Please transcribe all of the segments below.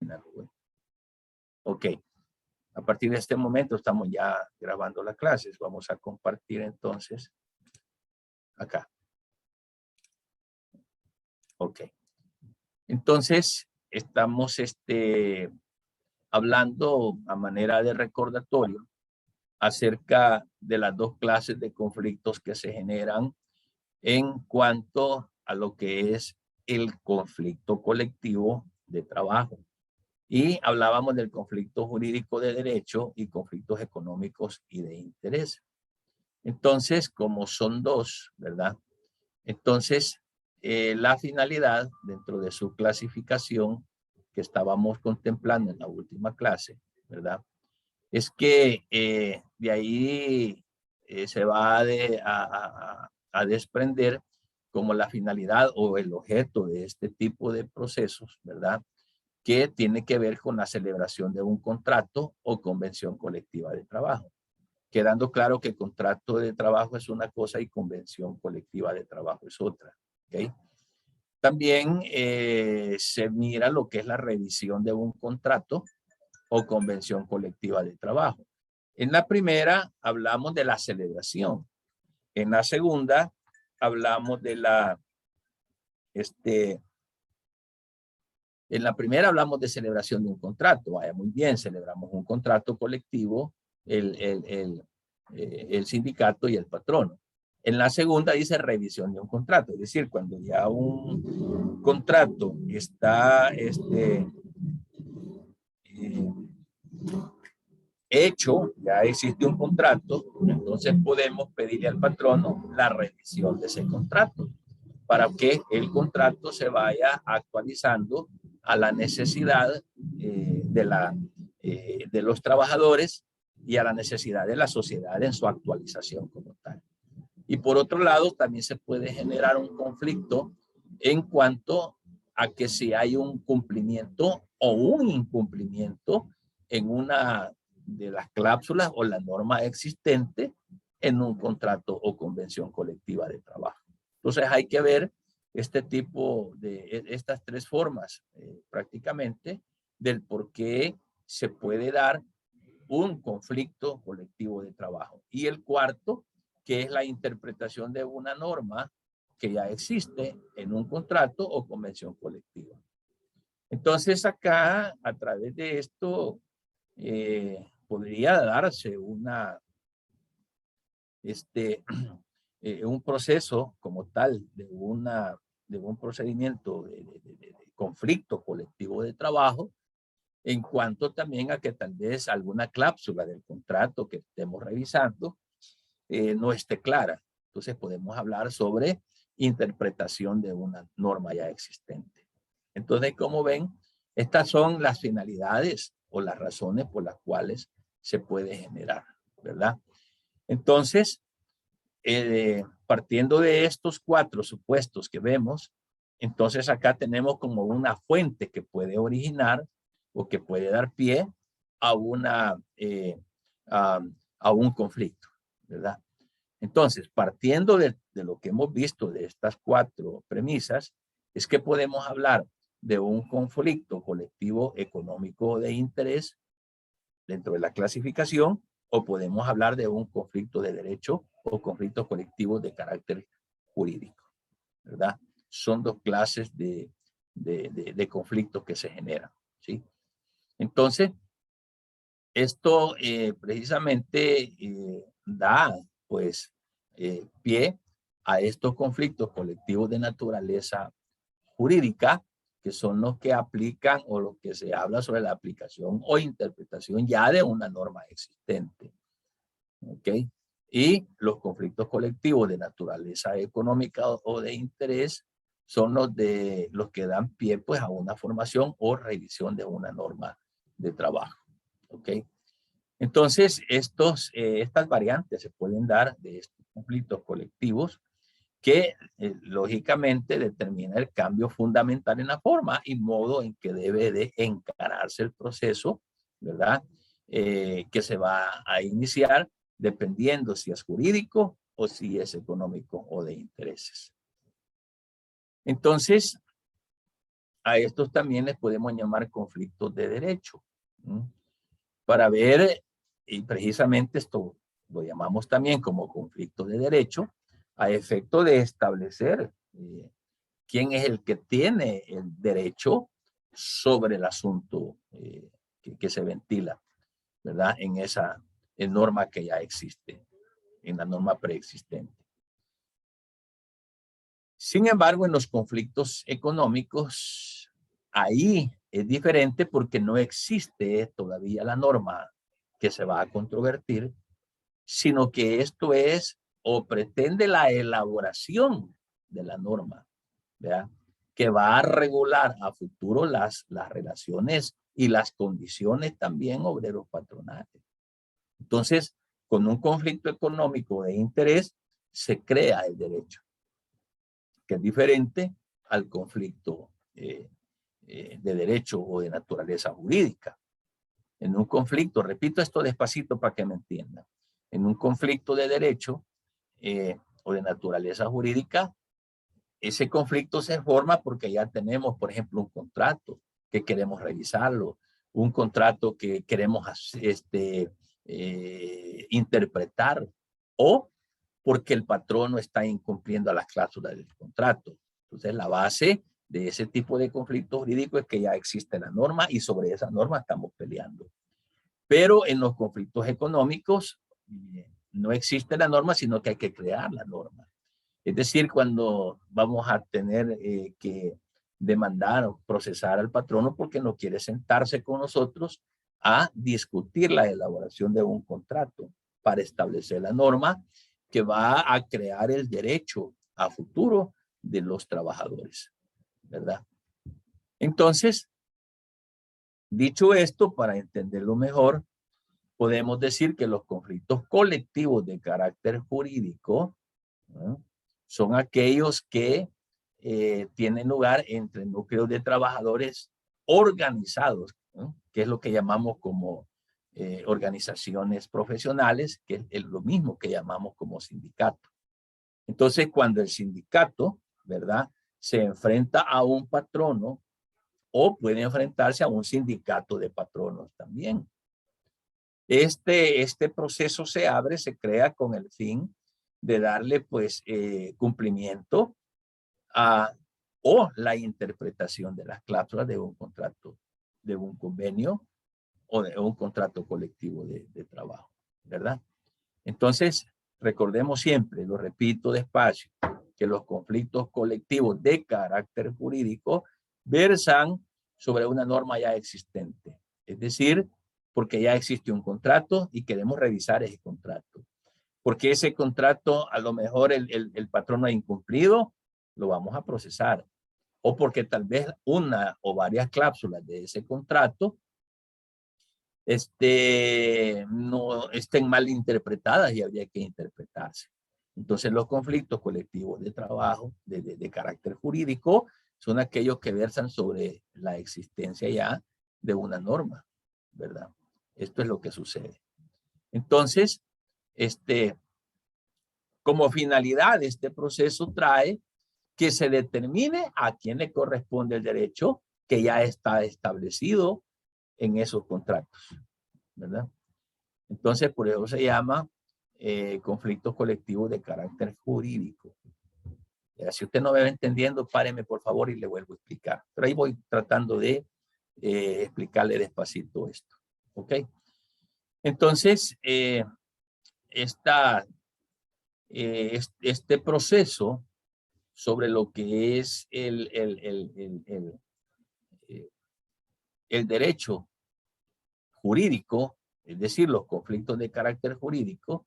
imaginarlo. Bueno. Ok. A partir de este momento estamos ya grabando las clases. Vamos a compartir entonces acá. Ok. Entonces, estamos hablando a manera de recordatorio acerca de las dos clases de conflictos que se generan en cuanto a lo que es el conflicto colectivo de trabajo. Y hablábamos del conflicto jurídico de derecho y conflictos económicos y de interés. Entonces, como son dos, ¿verdad? Entonces, la finalidad dentro de su clasificación que estábamos contemplando en la última clase, ¿verdad? Es que de ahí se va a desprender como la finalidad o el objeto de este tipo de procesos, ¿verdad? Que tiene que ver con la celebración de un contrato o convención colectiva de trabajo. Quedando claro que contrato de trabajo es una cosa y convención colectiva de trabajo es otra. ¿Okay? También se mira lo que es la revisión de un contrato o convención colectiva de trabajo. En la primera hablamos de la celebración. En la segunda hablamos de la, en la primera hablamos de celebración de un contrato. Vaya, muy bien, celebramos un contrato colectivo, el sindicato y el patrono. En la segunda dice revisión de un contrato, es decir, cuando ya un contrato está hecho, ya existe un contrato, entonces podemos pedirle al patrono la revisión de ese contrato para que el contrato se vaya actualizando a la necesidad de los trabajadores y a la necesidad de la sociedad en su actualización como tal. Y por otro lado, también se puede generar un conflicto en cuanto a que si hay un cumplimiento o un incumplimiento en una de las cláusulas o la norma existente en un contrato o convención colectiva de trabajo. Entonces hay que ver este tipo de estas tres formas prácticamente del por qué se puede dar un conflicto colectivo de trabajo. Y el cuarto, que es la interpretación de una norma que ya existe en un contrato o convención colectiva. Entonces acá, a través de esto, podría darse un proceso como tal de un procedimiento de conflicto colectivo de trabajo, en cuanto también a que tal vez alguna cláusula del contrato que estemos revisando no esté clara. Entonces podemos hablar sobre interpretación de una norma ya existente. Entonces, como ven, estas son las finalidades o las razones por las cuales se puede generar, ¿verdad? Entonces, partiendo de estos cuatro supuestos que vemos, entonces acá tenemos como una fuente que puede originar o que puede dar pie a a un conflicto, ¿verdad? Entonces, partiendo de lo que hemos visto de estas cuatro premisas, es que podemos hablar de un conflicto colectivo económico de interés dentro de la clasificación, o podemos hablar de un conflicto de derecho o conflictos colectivos de carácter jurídico, ¿verdad? Son dos clases de conflictos que se generan, ¿sí? Entonces, esto precisamente da, pues, pie a estos conflictos colectivos de naturaleza jurídica, que son los que aplican o los que se habla sobre la aplicación o interpretación ya de una norma existente. ¿Ok? Y los conflictos colectivos de naturaleza económica o de interés son los que dan pie, pues, a una formación o revisión de una norma de trabajo. ¿Ok? Entonces, estas variantes se pueden dar de estos conflictos colectivos que lógicamente determina el cambio fundamental en la forma y modo en que debe de encararse el proceso, ¿verdad? Que se va a iniciar dependiendo si es jurídico o si es económico o de intereses. Entonces, a estos también les podemos llamar conflictos de derecho. Para ver, y precisamente esto lo llamamos también como conflictos de derecho, a efecto de establecer quién es el que tiene el derecho sobre el asunto que se ventila, ¿verdad? En esa norma que ya existe, en la norma preexistente. Sin embargo, en los conflictos económicos, ahí es diferente porque no existe todavía la norma que se va a controvertir, sino que esto es o pretende la elaboración de la norma, ¿verdad? Que va a regular a futuro las relaciones y las condiciones también obreros patronales. Entonces, con un conflicto económico de interés, se crea el derecho, que es diferente al conflicto de derecho o de naturaleza jurídica. En un conflicto, repito esto despacito para que me entiendan, en un conflicto de derecho o de naturaleza jurídica, ese conflicto se forma porque ya tenemos, por ejemplo, un contrato que queremos revisarlo, un contrato que queremos interpretar, o porque el patrono está incumpliendo las cláusulas del contrato. Entonces, la base de ese tipo de conflicto jurídico es que ya existe la norma y sobre esa norma estamos peleando. Pero en los conflictos económicos no existe la norma, sino que hay que crear la norma. Es decir, cuando vamos a tener que demandar o procesar al patrono porque no quiere sentarse con nosotros a discutir la elaboración de un contrato para establecer la norma que va a crear el derecho a futuro de los trabajadores, ¿verdad? Entonces, dicho esto, para entenderlo mejor, podemos decir que los conflictos colectivos de carácter jurídico, ¿no?, son aquellos que tienen lugar entre núcleos de trabajadores organizados, ¿no?, que es lo que llamamos como organizaciones profesionales, que es lo mismo que llamamos como sindicato. Entonces, cuando el sindicato, ¿verdad?, se enfrenta a un patrono o puede enfrentarse a un sindicato de patronos también. Este proceso se abre, se crea con el fin de darle pues cumplimiento a o la interpretación de las cláusulas de un contrato, de un convenio o de un contrato colectivo de trabajo, ¿verdad? Entonces, recordemos siempre, lo repito despacio, que los conflictos colectivos de carácter jurídico versan sobre una norma ya existente. Es decir, porque ya existe un contrato y queremos revisar ese contrato. Porque ese contrato, a lo mejor el patrón ha incumplido, lo vamos a procesar. O porque tal vez una o varias cláusulas de ese contrato no estén mal interpretadas y habría que interpretarse. Entonces, los conflictos colectivos de trabajo de carácter jurídico son aquellos que versan sobre la existencia ya de una norma, ¿verdad? Esto es lo que sucede. Entonces, como finalidad, este proceso trae que se determine a quién le corresponde el derecho que ya está establecido en esos contratos, ¿verdad? Entonces, por eso se llama conflictos colectivos de carácter jurídico. Si usted no me va entendiendo, páreme por favor y le vuelvo a explicar. Pero ahí voy tratando de explicarle despacito esto, ¿ok? Entonces, este proceso sobre lo que es el derecho jurídico, es decir, los conflictos de carácter jurídico,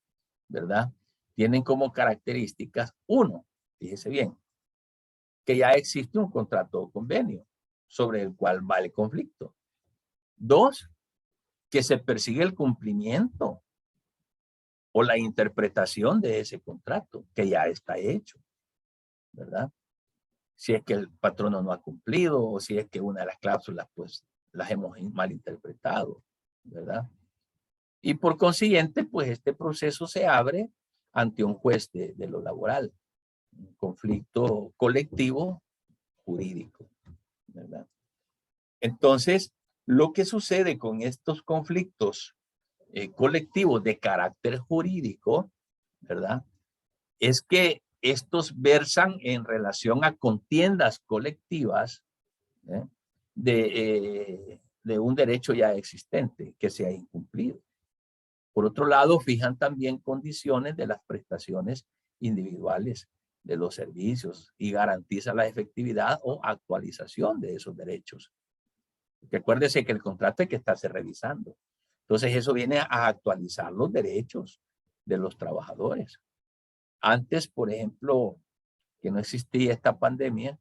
¿verdad?, tienen como características, uno, fíjese bien, que ya existe un contrato o convenio sobre el cual va el conflicto. Dos, que se persigue el cumplimiento o la interpretación de ese contrato que ya está hecho, ¿verdad? Si es que el patrono no ha cumplido o si es que una de las cláusulas pues las hemos malinterpretado, ¿verdad? Y por consiguiente, pues este proceso se abre ante un juez de lo laboral, un conflicto colectivo jurídico. ¿verdad? Entonces, lo que sucede con estos conflictos colectivos de carácter jurídico, ¿verdad? Es que estos versan en relación a contiendas colectivas, ¿eh? De un derecho ya existente que se ha incumplido. Por otro lado, fijan también condiciones de las prestaciones individuales de los servicios y garantiza la efectividad o actualización de esos derechos. Porque acuérdese que el contrato hay que estarse revisando. Entonces eso viene a actualizar los derechos de los trabajadores. Antes, por ejemplo, que no existía esta pandemia,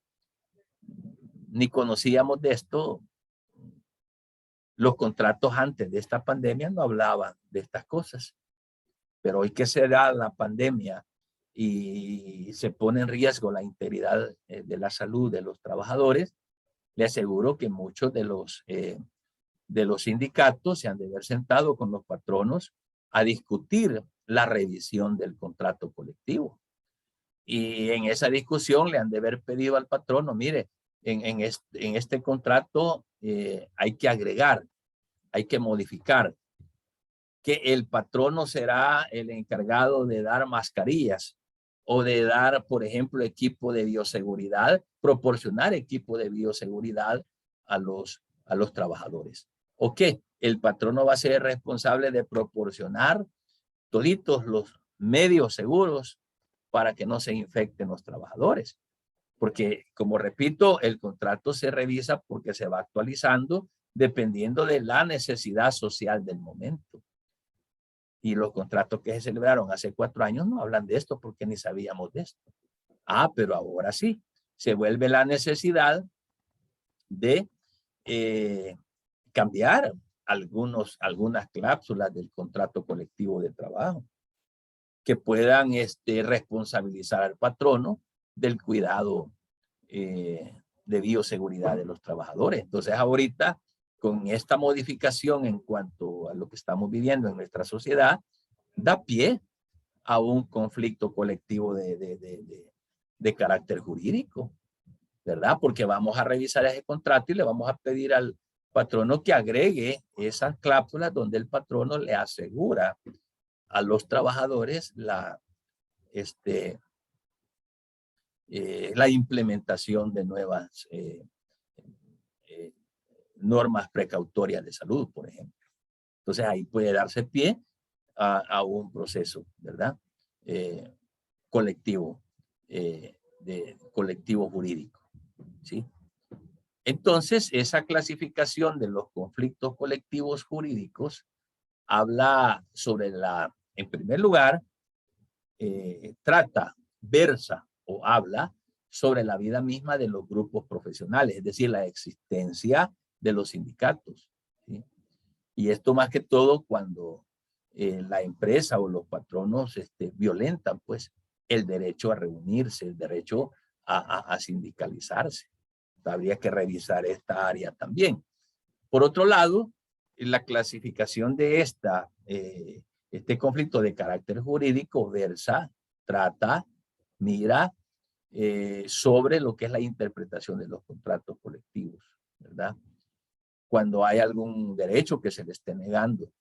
ni conocíamos de esto, los contratos antes de esta pandemia no hablaban de estas cosas. Pero hoy que se da la pandemia y se pone en riesgo la integridad de la salud de los trabajadores, le aseguro que muchos de los sindicatos se han de haber sentado con los patronos a discutir la revisión del contrato colectivo. Y en esa discusión le han de haber pedido al patrono, mire, en este contrato hay que agregar, hay que modificar, que el patrono será el encargado de dar mascarillas o de dar, por ejemplo, equipo de bioseguridad, proporcionar equipo de bioseguridad a los trabajadores. ¿O qué? El patrono va a ser responsable de proporcionar toditos los medios seguros para que no se infecten los trabajadores. Porque, como repito, el contrato se revisa porque se va actualizando dependiendo de la necesidad social del momento. Y los contratos que se celebraron hace 4 años no hablan de esto porque ni sabíamos de esto. Ah, pero ahora sí, se vuelve la necesidad de cambiar algunas cláusulas del contrato colectivo de trabajo que puedan responsabilizar al patrono del cuidado de bioseguridad de los trabajadores. Entonces ahorita, con esta modificación en cuanto a lo que estamos viviendo en nuestra sociedad, da pie a un conflicto colectivo de carácter jurídico, ¿verdad? Porque vamos a revisar ese contrato y le vamos a pedir al patrono que agregue esas cláusulas donde el patrono le asegura a los trabajadores la implementación de nuevas normas precautorias de salud, por ejemplo. Entonces ahí puede darse pie a un proceso, ¿verdad? Colectivo, colectivo jurídico, ¿sí? Entonces, esa clasificación de los conflictos colectivos jurídicos habla sobre en primer lugar, versa o habla sobre la vida misma de los grupos profesionales, es decir, la existencia de los sindicatos, ¿sí? Y esto más que todo cuando la empresa o los patronos violentan pues el derecho a reunirse, el derecho a sindicalizarse. Habría que revisar esta área también. Por otro lado, la clasificación de este conflicto de carácter jurídico mira sobre lo que es la interpretación de los contratos colectivos, ¿verdad? Cuando hay algún derecho que se le esté negando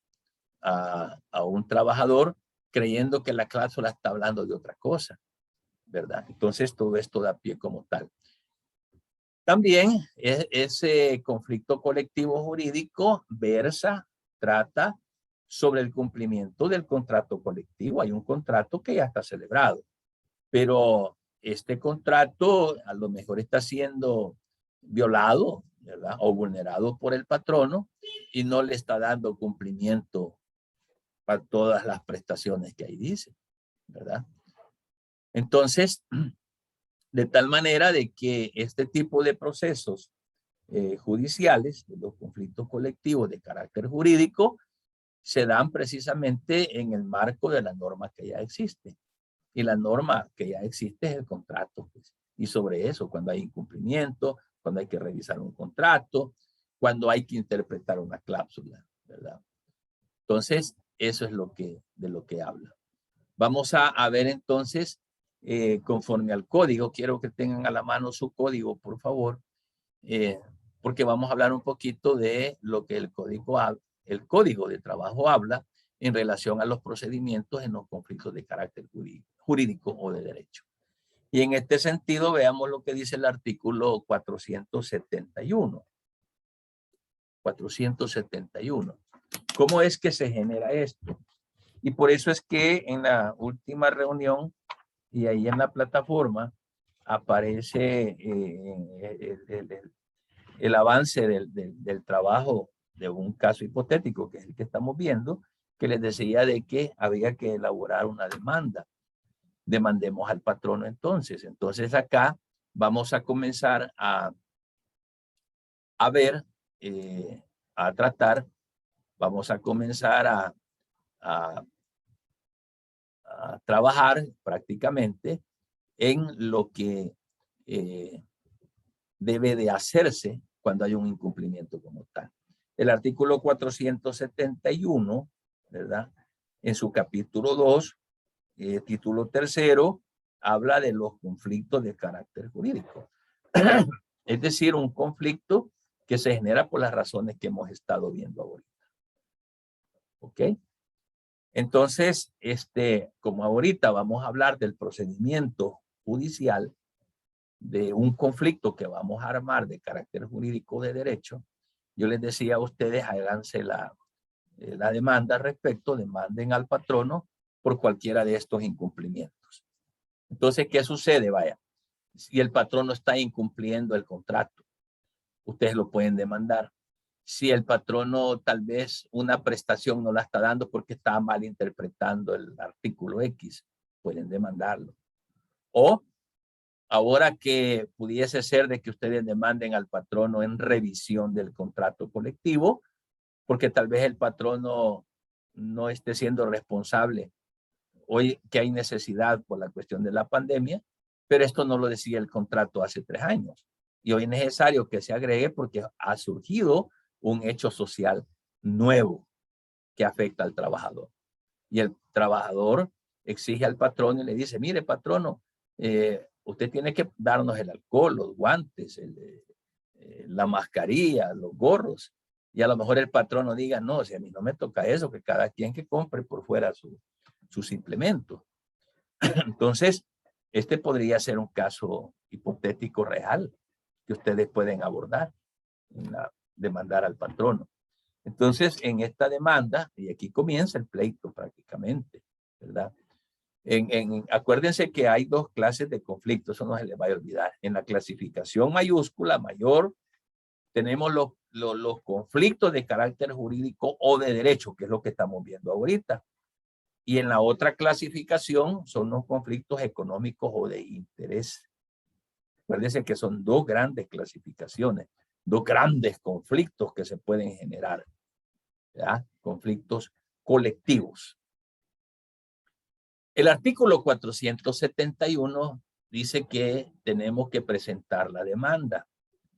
a un trabajador, creyendo que la cláusula está hablando de otra cosa, ¿verdad? Entonces todo esto da pie como tal. También ese conflicto colectivo jurídico trata sobre el cumplimiento del contrato colectivo. Hay un contrato que ya está celebrado, pero este contrato a lo mejor está siendo violado, ¿verdad? O vulnerado por el patrono y no le está dando cumplimiento a todas las prestaciones que ahí dice, ¿verdad? Entonces, de tal manera de que este tipo de procesos judiciales, de los conflictos colectivos de carácter jurídico, se dan precisamente en el marco de la norma que ya existe. Y la norma que ya existe es el contrato, pues. Y sobre eso, cuando hay incumplimiento, cuando hay que revisar un contrato, cuando hay que interpretar una cláusula, ¿verdad? Entonces, eso es de lo que habla. Vamos a ver entonces, conforme al código, quiero que tengan a la mano su código, por favor. porque vamos a hablar un poquito de lo que el Código de Trabajo habla en relación a los procedimientos en los conflictos de carácter jurídico o de derecho. Y en este sentido, veamos lo que dice el artículo 471. 471. ¿Cómo es que se genera esto? Y por eso es que en la última reunión y ahí en la plataforma aparece el avance del trabajo de un caso hipotético, que es el que estamos viendo, que les decía de que había que elaborar una demanda. Demandemos al patrono entonces. Entonces acá vamos a comenzar a ver, a tratar, vamos a comenzar a trabajar prácticamente en lo que debe de hacerse cuando hay un incumplimiento como tal. El artículo 471, ¿verdad? En su capítulo 2, título 3, habla de los conflictos de carácter jurídico. Es decir, un conflicto que se genera por las razones que hemos estado viendo ahorita. ¿Ok? Entonces, como ahorita vamos a hablar del procedimiento judicial, de un conflicto que vamos a armar de carácter jurídico de derecho, yo les decía a ustedes, háganse la demanda al respecto, demanden al patrono por cualquiera de estos incumplimientos. Entonces, ¿qué sucede? Vaya, si el patrono está incumpliendo el contrato, ustedes lo pueden demandar. Si el patrono tal vez una prestación no la está dando porque está mal interpretando el artículo X, pueden demandarlo. O ahora que pudiese ser de que ustedes demanden al patrono en revisión del contrato colectivo, porque tal vez el patrono no esté siendo responsable hoy que hay necesidad por la cuestión de la pandemia, pero esto no lo decía el contrato hace 3 años. Y hoy es necesario que se agregue porque ha surgido un hecho social nuevo que afecta al trabajador. Y el trabajador exige al patrono y le dice, mire patrono, usted tiene que darnos el alcohol, los guantes, la mascarilla, los gorros. Y a lo mejor el patrono diga, no, si a mí no me toca eso, que cada quien que compre por fuera sus implementos. Entonces, podría ser un caso hipotético real que ustedes pueden abordar, demandar al patrono. Entonces, en esta demanda, y aquí comienza el pleito prácticamente, ¿verdad? Acuérdense que hay 2 clases de conflictos, eso no se les vaya a olvidar. En la clasificación mayúscula, mayor, tenemos los conflictos de carácter jurídico o de derecho, que es lo que estamos viendo ahorita. Y en la otra clasificación son los conflictos económicos o de interés. Acuérdense que son 2 grandes clasificaciones, 2 grandes conflictos que se pueden generar, ¿verdad? Conflictos colectivos. El artículo 471 dice que tenemos que presentar la demanda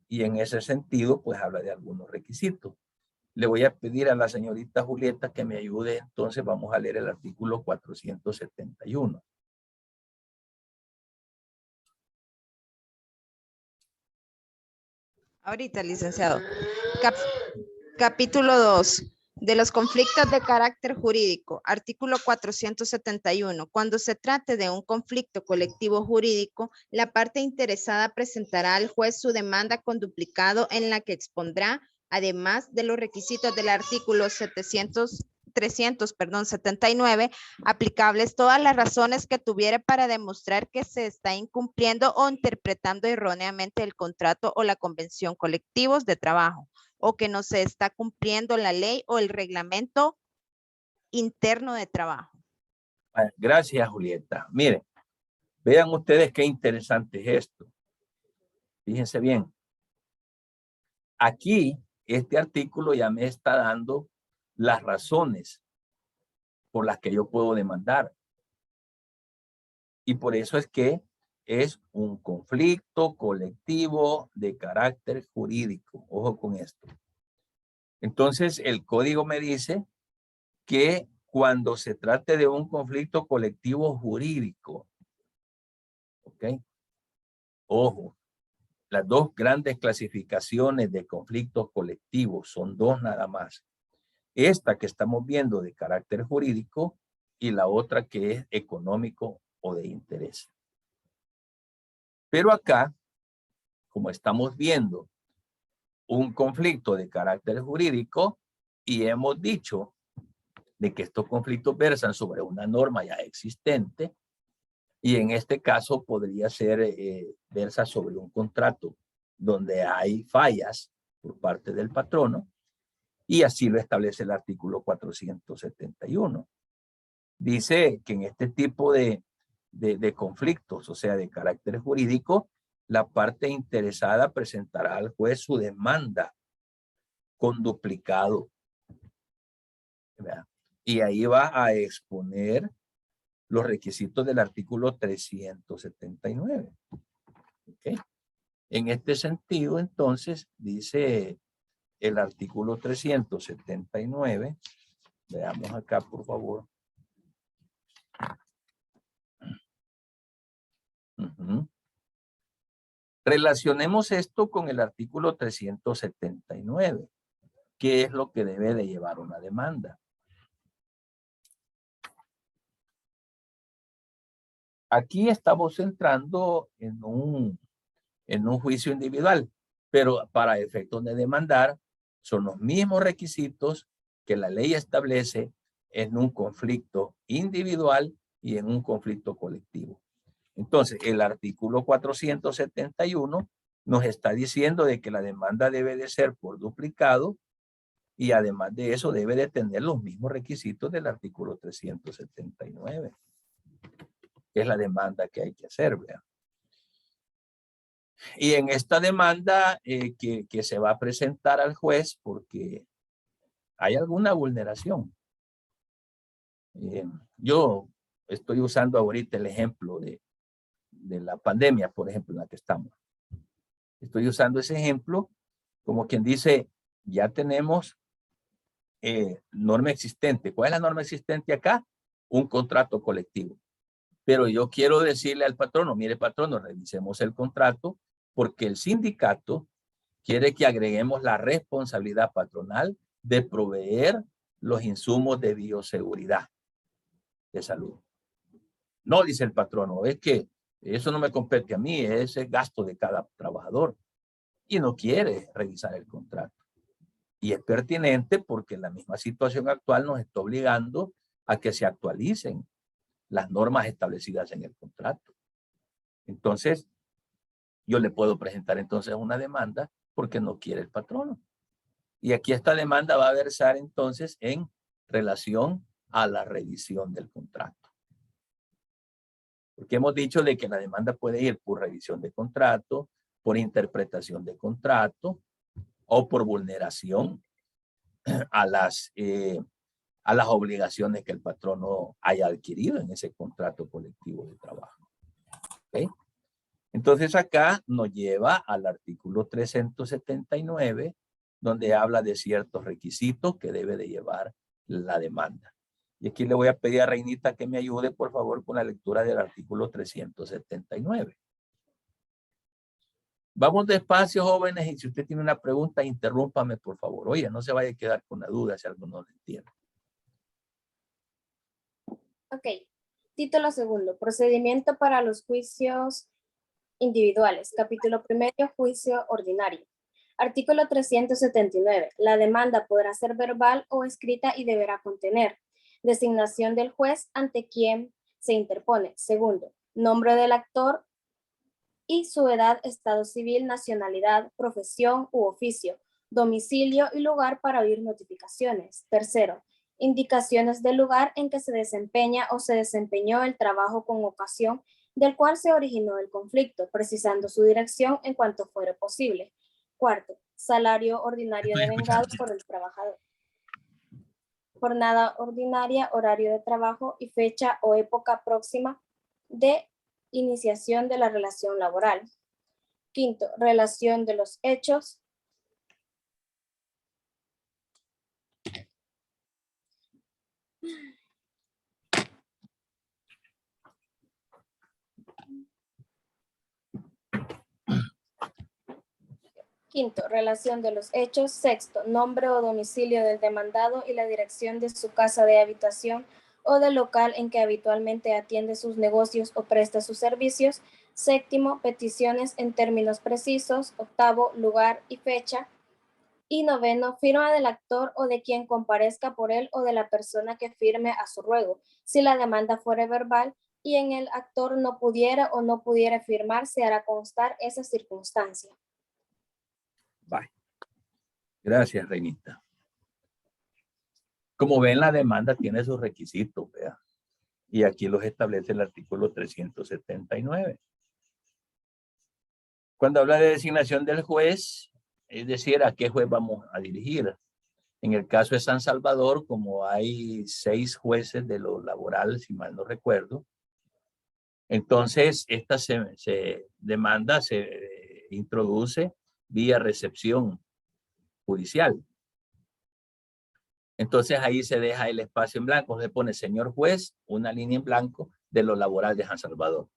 y en ese sentido pues habla de algunos requisitos. Le voy a pedir a la señorita Julieta que me ayude, entonces vamos a leer el artículo 471. Ahorita, licenciado. Capítulo 2. De los conflictos de carácter jurídico. Artículo 471. Cuando se trate de un conflicto colectivo jurídico, la parte interesada presentará al juez su demanda con duplicado en la que expondrá, además de los requisitos del artículo 379, aplicables todas las razones que tuviere para demostrar que se está incumpliendo o interpretando erróneamente el contrato o la convención colectivos de trabajo, o que no se está cumpliendo la ley o el reglamento interno de trabajo. Gracias, Julieta. Miren, vean ustedes qué interesante es esto. Fíjense bien. Aquí, este artículo ya me está dando las razones por las que yo puedo demandar. Y por eso es que es un conflicto colectivo de carácter jurídico. Ojo con esto. Entonces, el código me dice que cuando se trate de un conflicto colectivo jurídico, ¿ok? Ojo, las dos grandes clasificaciones de conflictos colectivos, son dos nada más. Esta que estamos viendo de carácter jurídico y la otra que es económico o de interés. Pero acá, como estamos viendo un conflicto de carácter jurídico y hemos dicho de que estos conflictos versan sobre una norma ya existente, y en este caso podría ser versa sobre un contrato donde hay fallas por parte del patrono, y así lo establece el artículo 471. Dice que en este tipo de conflictos, o sea, de carácter jurídico, la parte interesada presentará al juez su demanda con duplicado, ¿verdad? Y ahí va a exponer los requisitos del artículo 379. ¿Okay? En este sentido, entonces, dice el artículo 379. Veamos acá, por favor. Relacionemos esto con el artículo 379. ¿Qué es lo que debe de llevar una demanda? Aquí estamos entrando en un juicio individual, pero para efectos de demandar son los mismos requisitos que la ley establece en un conflicto individual y en un conflicto colectivo. Entonces, el artículo 471 nos está diciendo de que la demanda debe de ser por duplicado, y además de eso debe de tener los mismos requisitos del artículo 379, que es la demanda que hay que hacer, ¿verdad? Y en esta demanda que se va a presentar al juez porque hay alguna vulneración. Yo estoy usando ahorita el ejemplo de la pandemia, por ejemplo, en la que estamos. Estoy usando ese ejemplo como quien dice, ya tenemos norma existente. ¿Cuál es la norma existente acá? Un contrato colectivo. Pero yo quiero decirle al patrono, mire patrono, revisemos el contrato porque el sindicato quiere que agreguemos la responsabilidad patronal de proveer los insumos de bioseguridad de salud. No, dice el patrono, es que eso no me compete a mí, es el gasto de cada trabajador. Y no quiere revisar el contrato. Y es pertinente porque la misma situación actual nos está obligando a que se actualicen las normas establecidas en el contrato. Entonces, yo le puedo presentar entonces una demanda porque no quiere el patrono. Y aquí esta demanda va a versar entonces en relación a la revisión del contrato. Porque hemos dicho de que la demanda puede ir por revisión de contrato, por interpretación de contrato o por vulneración a las obligaciones que el patrono haya adquirido en ese contrato colectivo de trabajo. ¿Okay? Entonces acá nos lleva al artículo 379, donde habla de ciertos requisitos que debe de llevar la demanda. Y aquí le voy a pedir a Reinita que me ayude, por favor, con la lectura del artículo 379. Vamos despacio, jóvenes, y si usted tiene una pregunta, interrúmpame, por favor. Oye, no se vaya a quedar con la duda si algo no lo entiende. Ok. Título segundo. Procedimiento para los juicios individuales. Capítulo primero. Juicio ordinario. Artículo 379. La demanda podrá ser verbal o escrita y deberá contener designación del juez ante quien se interpone. Segundo, nombre del actor y su edad, estado civil, nacionalidad, profesión u oficio, domicilio y lugar para oír notificaciones. Tercero, indicaciones del lugar en que se desempeña o se desempeñó el trabajo con ocasión del cual se originó el conflicto, precisando su dirección en cuanto fuere posible. Cuarto, salario ordinario devengado por el trabajador. Jornada ordinaria, horario de trabajo y fecha o época próxima de iniciación de la relación laboral. Quinto, relación de los hechos. Quinto, relación de los hechos. Sexto, nombre o domicilio del demandado y la dirección de su casa de habitación o del local en que habitualmente atiende sus negocios o presta sus servicios. Séptimo, peticiones en términos precisos. Octavo, lugar y fecha. Y noveno, firma del actor o de quien comparezca por él o de la persona que firme a su ruego, si la demanda fuere verbal y en el actor no pudiera o no pudiera firmar, se hará constar esa circunstancia. Bye. Gracias, Reinita. Como ven, la demanda tiene sus requisitos, ¿vea? Y aquí los establece el artículo 379. Cuando habla de designación del juez, es decir, a qué juez vamos a dirigir. En el caso de San Salvador, como hay 6 jueces de lo laboral, si mal no recuerdo, entonces esta demanda se introduce vía recepción judicial. Entonces ahí se deja el espacio en blanco, se pone señor juez, una línea en blanco de lo laboral de San Salvador,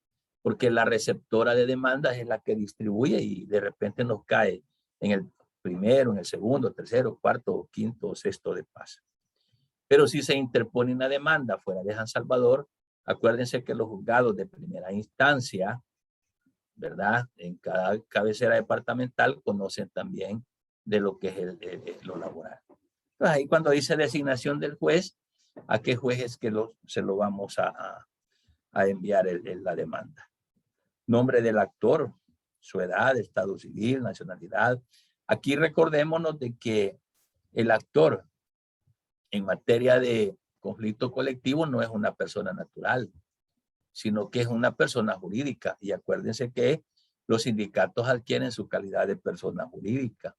porque la receptora de demandas es la que distribuye y de repente nos cae en el primero, en el segundo, tercero, cuarto, quinto o sexto de paz. Pero si se interpone una demanda fuera de San Salvador, acuérdense que los juzgados de primera instancia, ¿verdad? En cada cabecera departamental conocen también de lo que es lo laboral. Entonces ahí cuando dice designación del juez, ¿a qué juez es que se lo vamos a enviar la demanda? Nombre del actor, su edad, estado civil, nacionalidad. Aquí recordémonos de que el actor en materia de conflicto colectivo no es una persona natural, sino que es una persona jurídica. Y acuérdense que los sindicatos adquieren su calidad de persona jurídica.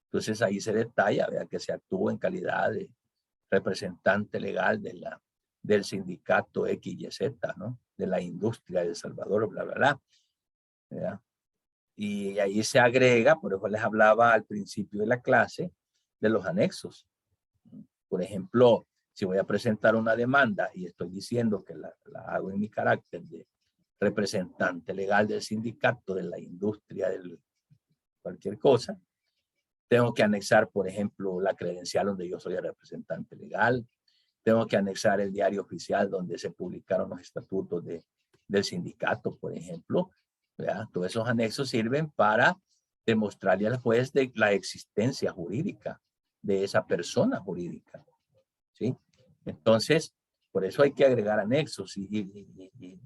Entonces ahí se detalla, vea, que se actúa en calidad de representante legal del sindicato XYZ, ¿no? De la industria de El Salvador, bla, bla, bla. ¿Verdad? Y ahí se agrega, por eso les hablaba al principio de la clase, de los anexos. Por ejemplo, si voy a presentar una demanda y estoy diciendo que la hago en mi carácter de representante legal del sindicato, de la industria, de cualquier cosa, tengo que anexar, por ejemplo, la credencial donde yo soy el representante legal. Tengo que anexar el diario oficial donde se publicaron los estatutos del sindicato, por ejemplo. ¿Verdad? Todos esos anexos sirven para demostrarle al juez de la existencia jurídica de esa persona jurídica. ¿Sí? Entonces, por eso hay que agregar anexos. Y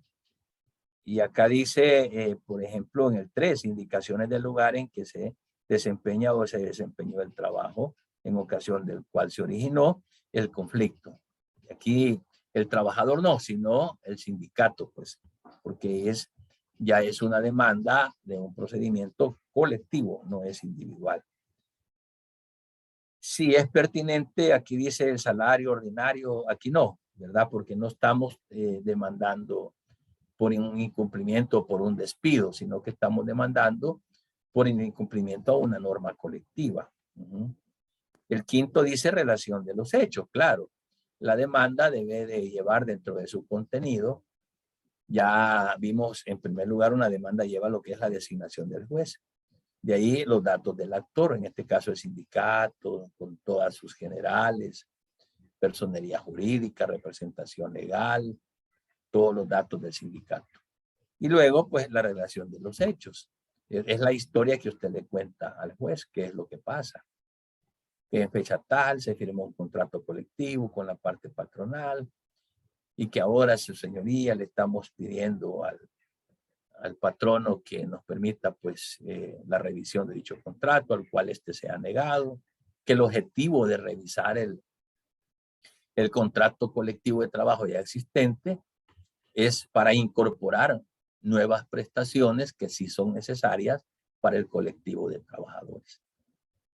acá dice, por ejemplo, en el 3, indicaciones del lugar en que se desempeña o se desempeñó el trabajo en ocasión del cual se originó el conflicto. Aquí el trabajador no, sino el sindicato, pues, porque ya es una demanda de un procedimiento colectivo, no es individual. Si es pertinente, aquí dice el salario ordinario, aquí no, ¿verdad? Porque no estamos demandando por un incumplimiento o por un despido, sino que estamos demandando por un incumplimiento a una norma colectiva. El quinto dice relación de los hechos, claro. La demanda debe de llevar dentro de su contenido. Ya vimos, en primer lugar, una demanda lleva lo que es la designación del juez. De ahí los datos del actor, en este caso el sindicato, con todas sus generales, personería jurídica, representación legal, todos los datos del sindicato. Y luego, pues, la relación de los hechos. Es la historia que usted le cuenta al juez, qué es lo que pasa. Que en fecha tal se firmó un contrato colectivo con la parte patronal y que ahora, su señoría, le estamos pidiendo al patrono que nos permita, pues, la revisión de dicho contrato, al cual este se ha negado, que el objetivo de revisar el contrato colectivo de trabajo ya existente es para incorporar nuevas prestaciones que sí son necesarias para el colectivo de trabajadores.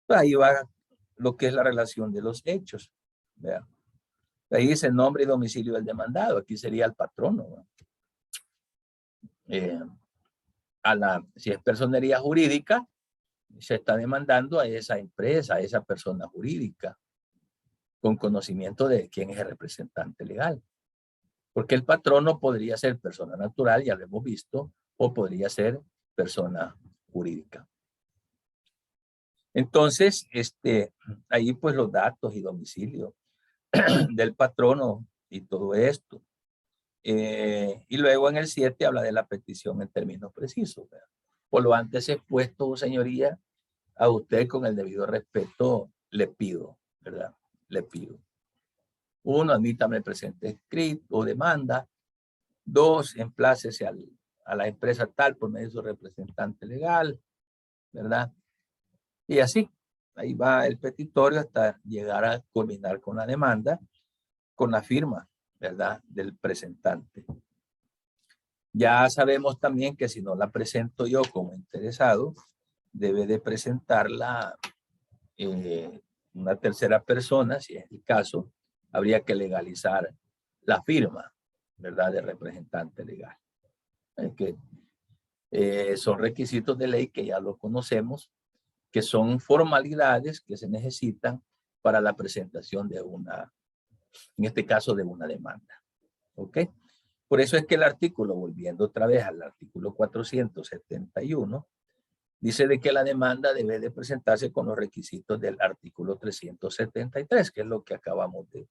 Ahí va lo que es la relación de los hechos. ¿Vea? Ahí dice nombre y domicilio del demandado. Aquí sería el patrono. Si es personería jurídica, se está demandando a esa empresa, a esa persona jurídica, con conocimiento de quién es el representante legal. Porque el patrono podría ser persona natural, ya lo hemos visto, o podría ser persona jurídica. Entonces, ahí pues los datos y domicilio del patrono y todo esto. Y luego en el 7 habla de la petición en términos precisos, ¿verdad? Por lo antes expuesto, señoría, a usted con el debido respeto le pido, ¿verdad? Le pido. 1, admítame el presente escrito o demanda. 2, emplácese a la empresa tal por medio de su representante legal, ¿verdad? Y así, ahí va el petitorio hasta llegar a culminar con la demanda, con la firma, ¿verdad? Del presentante. Ya sabemos también que si no la presento yo como interesado, debe de presentarla una tercera persona, si es el caso, habría que legalizar la firma, ¿verdad? De representante legal. Es que son requisitos de ley que ya lo conocemos, que son formalidades que se necesitan para la presentación de una, en este caso de una demanda. ¿Ok? Por eso es que el artículo, volviendo otra vez al artículo 471, dice de que la demanda debe de presentarse con los requisitos del artículo 373, que es lo que acabamos de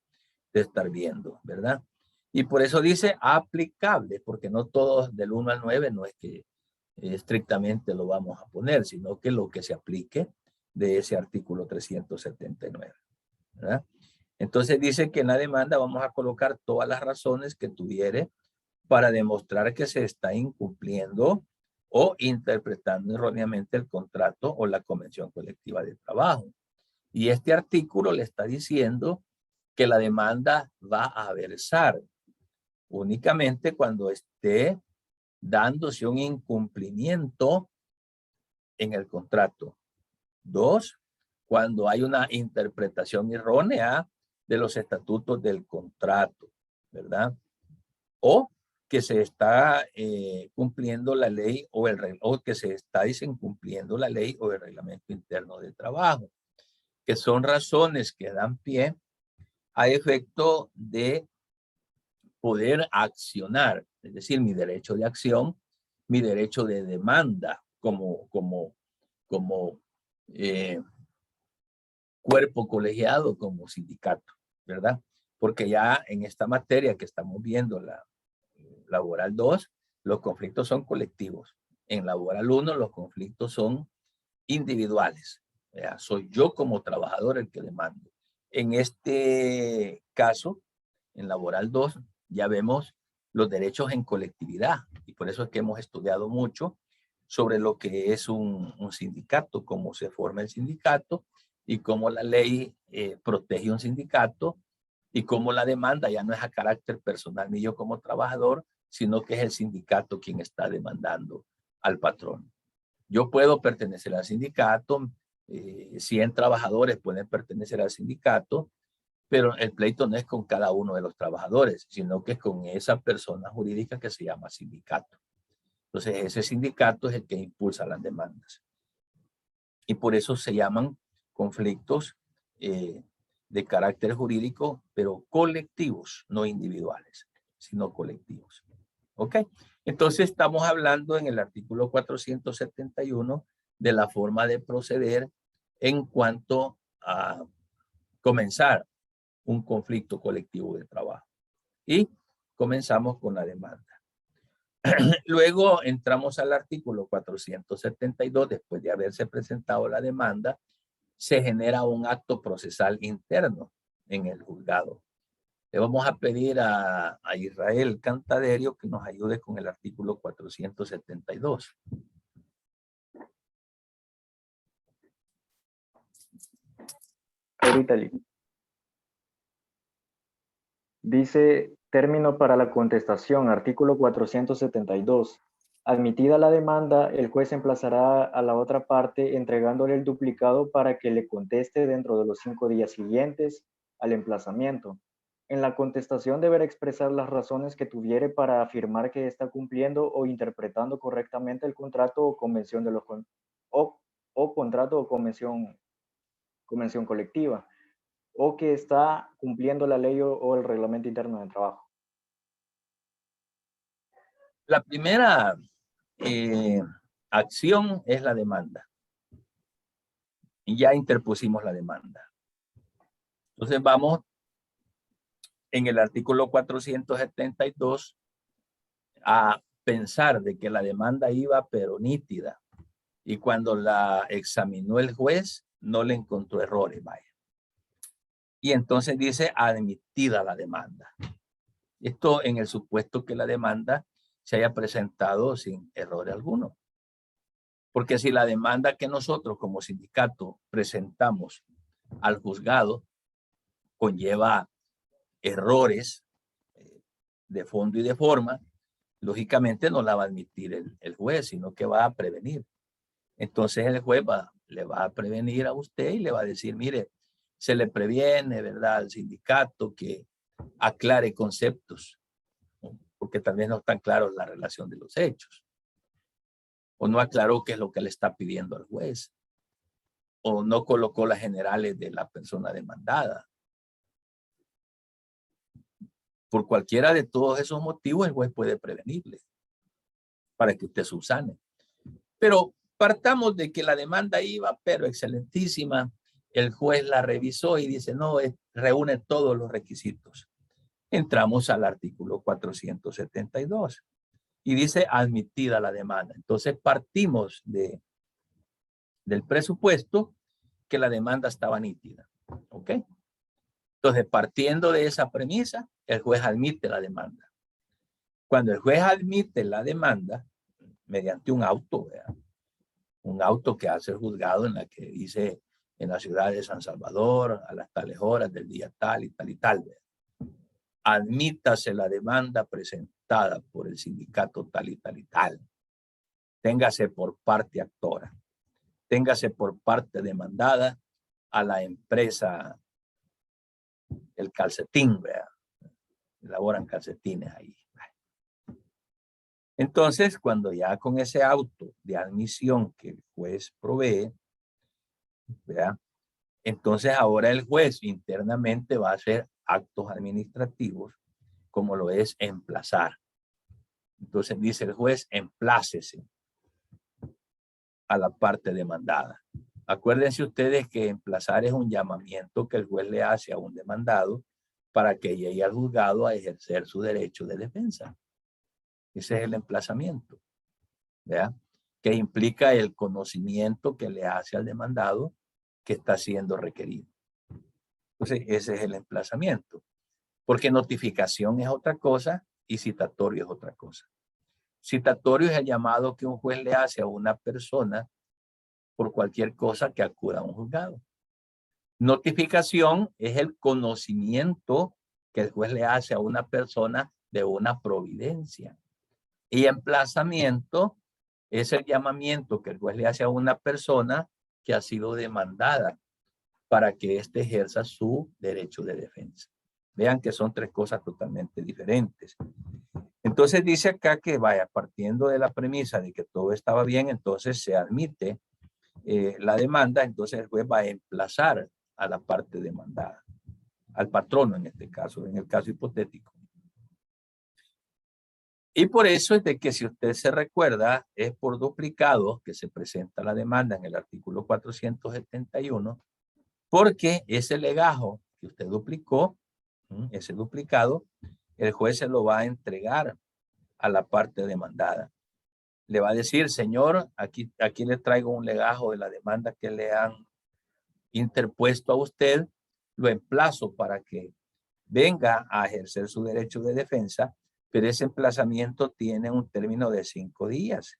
estar viendo, ¿verdad? Y por eso dice aplicable, porque no todos del 1 al 9 no es que estrictamente lo vamos a poner, sino que lo que se aplique de ese artículo 379, ¿verdad? Entonces dice que en la demanda vamos a colocar todas las razones que tuviere para demostrar que se está incumpliendo o interpretando erróneamente el contrato o la convención colectiva de trabajo. Y este artículo le está diciendo que la demanda va a versar únicamente cuando esté dándose un incumplimiento en el contrato. 2, cuando hay una interpretación errónea de los estatutos del contrato, ¿verdad? O que se está cumpliendo la ley o que se está incumpliendo la ley o el reglamento interno de trabajo, que son razones que dan pie a efecto de poder accionar, es decir, mi derecho de acción, mi derecho de demanda como cuerpo colegiado, como sindicato, ¿verdad? Porque ya en esta materia que estamos viendo, la laboral 2, los conflictos son colectivos. En laboral 1, los conflictos son individuales. ¿Verdad? Soy yo como trabajador el que demando. En este caso, en laboral 2, ya vemos los derechos en colectividad. Y por eso es que hemos estudiado mucho sobre lo que es un sindicato, cómo se forma el sindicato y cómo la ley protege un sindicato y cómo la demanda ya no es a carácter personal ni yo como trabajador, sino que es el sindicato quien está demandando al patrón. Yo puedo pertenecer al sindicato, 100 trabajadores pueden pertenecer al sindicato, pero el pleito no es con cada uno de los trabajadores, sino que es con esa persona jurídica que se llama sindicato. Entonces, ese sindicato es el que impulsa las demandas. Y por eso se llaman conflictos de carácter jurídico, pero colectivos, no individuales, sino colectivos. ¿Ok? Entonces, estamos hablando en el artículo 471 de la forma de proceder en cuanto a comenzar un conflicto colectivo de trabajo. Y comenzamos con la demanda. Luego entramos al artículo 472, después de haberse presentado la demanda, se genera un acto procesal interno en el juzgado. Le vamos a pedir a Israel Cantaderio que nos ayude con el artículo 472. Ahorita, dice término para la contestación, artículo 472. Admitida la demanda, el juez emplazará a la otra parte entregándole el duplicado para que le conteste dentro de los 5 días siguientes al emplazamiento. En la contestación deberá expresar las razones que tuviere para afirmar que está cumpliendo o interpretando correctamente el contrato o convención de los contrato o convención colectiva, o que está cumpliendo la ley o el reglamento interno de trabajo. La primera acción es la demanda. Y ya interpusimos la demanda. Entonces vamos en el artículo 472 a pensar de que la demanda iba pero nítida. Y cuando la examinó el juez, no le encontró errores, vaya. Y entonces dice admitida la demanda. Esto en el supuesto que la demanda se haya presentado sin error alguno. Porque si la demanda que nosotros como sindicato presentamos al juzgado conlleva errores de fondo y de forma, lógicamente no la va a admitir el juez, sino que va a prevenir. Entonces el juez le va a prevenir a usted y le va a decir, mire, se le previene, ¿verdad?, al sindicato que aclare conceptos, ¿no? Porque también no están claros la relación de los hechos. O no aclaró qué es lo que le está pidiendo al juez. O no colocó las generales de la persona demandada. Por cualquiera de todos esos motivos, el juez puede prevenirle para que usted subsane. Pero partamos de que la demanda iba, pero excelentísima. El juez la revisó y dice, no, reúne todos los requisitos. Entramos al artículo 472 y dice admitida la demanda. Entonces partimos del presupuesto que la demanda estaba nítida. ¿Ok? Entonces, partiendo de esa premisa, el juez admite la demanda. Cuando el juez admite la demanda, mediante un auto, ¿verdad?, un auto que hace el juzgado en la que dice en la ciudad de San Salvador a las tales horas del día tal y tal y tal, ¿verdad?, admítase la demanda presentada por el sindicato tal y tal y tal. Téngase por parte actora. Téngase por parte demandada a la empresa El Calcetín, ¿verdad? Elaboran calcetines ahí. Entonces, cuando ya con ese auto de admisión que el juez provee, ¿verdad?, entonces ahora el juez internamente va a hacer actos administrativos, como lo es emplazar. Entonces dice el juez, emplácese a la parte demandada. Acuérdense ustedes que emplazar es un llamamiento que el juez le hace a un demandado para que llegue al juzgado a ejercer su derecho de defensa. Ese es el emplazamiento, ¿verdad?, que implica el conocimiento que le hace al demandado que está siendo requerido. Entonces, ese es el emplazamiento. Porque notificación es otra cosa y citatorio es otra cosa. Citatorio es el llamado que un juez le hace a una persona por cualquier cosa que acuda a un juzgado. Notificación es el conocimiento que el juez le hace a una persona de una providencia. Y emplazamiento es el llamamiento que el juez le hace a una persona que ha sido demandada para que éste ejerza su derecho de defensa. Vean que son tres cosas totalmente diferentes. Entonces dice acá que vaya partiendo de la premisa de que todo estaba bien, entonces se admite la demanda, entonces el juez va a emplazar a la parte demandada, al patrono en este caso, en el caso hipotético. Y por eso es de que si usted se recuerda, es por duplicado que se presenta la demanda en el artículo 471, porque ese legajo que usted duplicó, ese duplicado, el juez se lo va a entregar a la parte demandada. Le va a decir, señor, aquí le traigo un legajo de la demanda que le han interpuesto a usted, lo emplazo para que venga a ejercer su derecho de defensa, pero ese emplazamiento tiene un término de 5 días.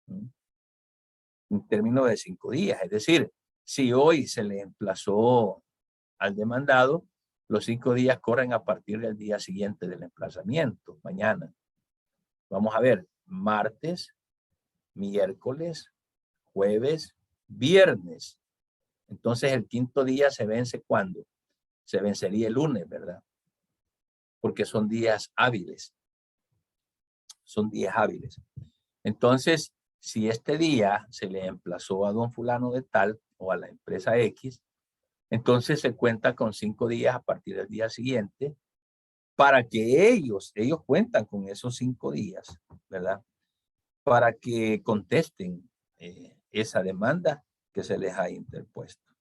Un término de 5 días, es decir, si hoy se le emplazó al demandado, los 5 días corren a partir del día siguiente del emplazamiento, mañana. Vamos a ver, martes, miércoles, jueves, viernes. Entonces el quinto día se vence ¿cuándo? Se vencería el lunes, ¿verdad? Porque son días hábiles. Son días hábiles. Entonces, si este día se le emplazó a don fulano de tal o a la empresa X, entonces se cuenta con 5 días a partir del día siguiente para que ellos cuentan con esos 5 días, ¿verdad?, para que contesten esa demanda que se les ha interpuesto,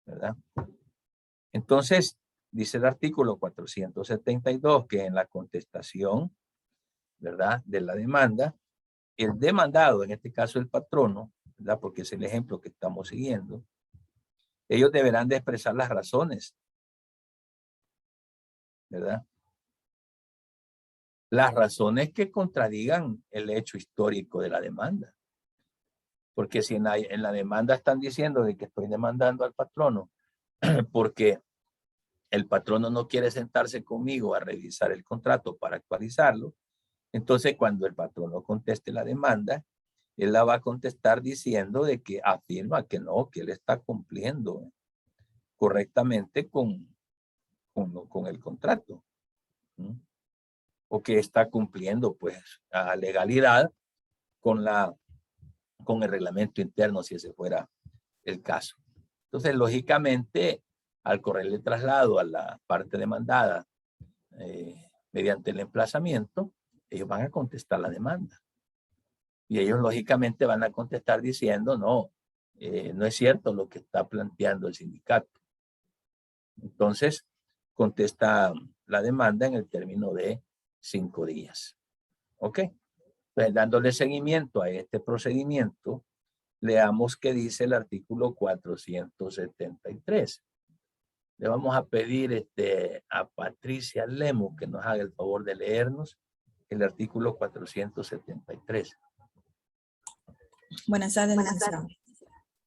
¿verdad? Entonces, dice el artículo 472 que en la contestación, ¿verdad?, de la demanda, el demandado, en este caso el patrono, ¿verdad?, porque es el ejemplo que estamos siguiendo, ellos deberán de expresar las razones, ¿verdad? Las razones que contradigan el hecho histórico de la demanda. Porque si en la demanda están diciendo de que estoy demandando al patrono porque el patrono no quiere sentarse conmigo a revisar el contrato para actualizarlo, entonces cuando el patrono conteste la demanda, él la va a contestar diciendo de que afirma que no, que él está cumpliendo correctamente con el contrato. ¿Mm? O que está cumpliendo pues a legalidad con el reglamento interno, si ese fuera el caso. Entonces, lógicamente, al correrle traslado a la parte demandada mediante el emplazamiento, ellos van a contestar la demanda. Y ellos, lógicamente, van a contestar diciendo, no, no es cierto lo que está planteando el sindicato. Entonces, contesta la demanda en el término de 5 días. ¿Ok? Entonces, dándole seguimiento a este procedimiento, leamos qué dice el artículo 473. Le vamos a pedir a Patricia Lemo que nos haga el favor de leernos el artículo 473. Buenas tardes, licenciado.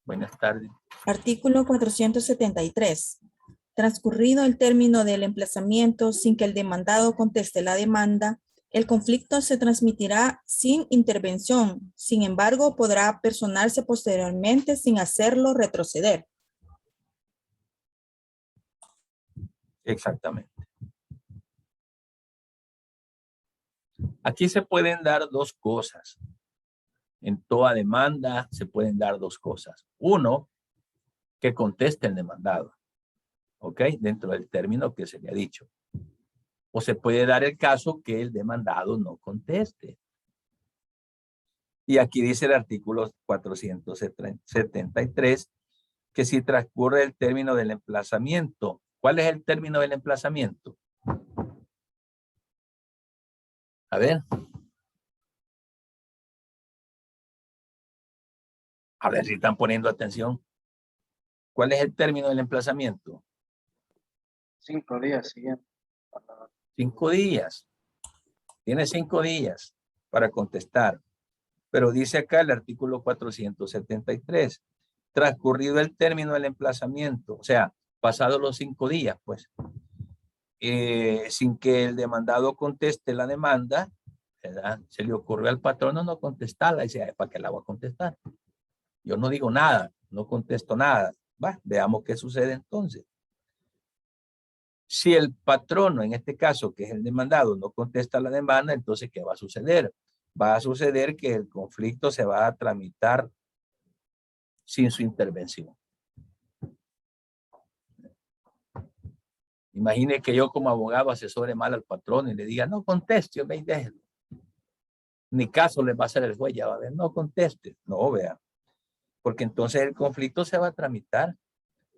Buenas tardes. Artículo 473. Transcurrido el término del emplazamiento sin que el demandado conteste la demanda, el conflicto se transmitirá sin intervención. Sin embargo, podrá personarse posteriormente sin hacerlo retroceder. Exactamente. Aquí se pueden dar dos cosas. En toda demanda se pueden dar dos cosas. Uno, que conteste el demandado. ¿Ok? Dentro del término que se le ha dicho. O se puede dar el caso que el demandado no conteste. Y aquí dice el artículo 473 que si transcurre el término del emplazamiento. ¿Cuál es el término del emplazamiento? A ver. A ver si están poniendo atención. ¿Cuál es el término del emplazamiento? 5 días siguientes. 5 días. Tiene 5 días para contestar. Pero dice acá el artículo 473. Transcurrido el término del emplazamiento, o sea, pasados los 5 días, pues, sin que el demandado conteste la demanda, ¿verdad? Se le ocurrió al patrono no contestarla. Y dice, ¿para qué la voy a contestar? Yo no digo nada, no contesto nada. Va, veamos qué sucede entonces. Si el patrono, en este caso, que es el demandado, no contesta la demanda, entonces, ¿qué va a suceder? Va a suceder que el conflicto se va a tramitar sin su intervención. Imagine que yo como abogado asesore mal al patrón y le diga, no conteste, hombre, y déjelo. Ni caso le va a hacer el juez, ya va a ver, no conteste. No, vea. Porque entonces el conflicto se va a tramitar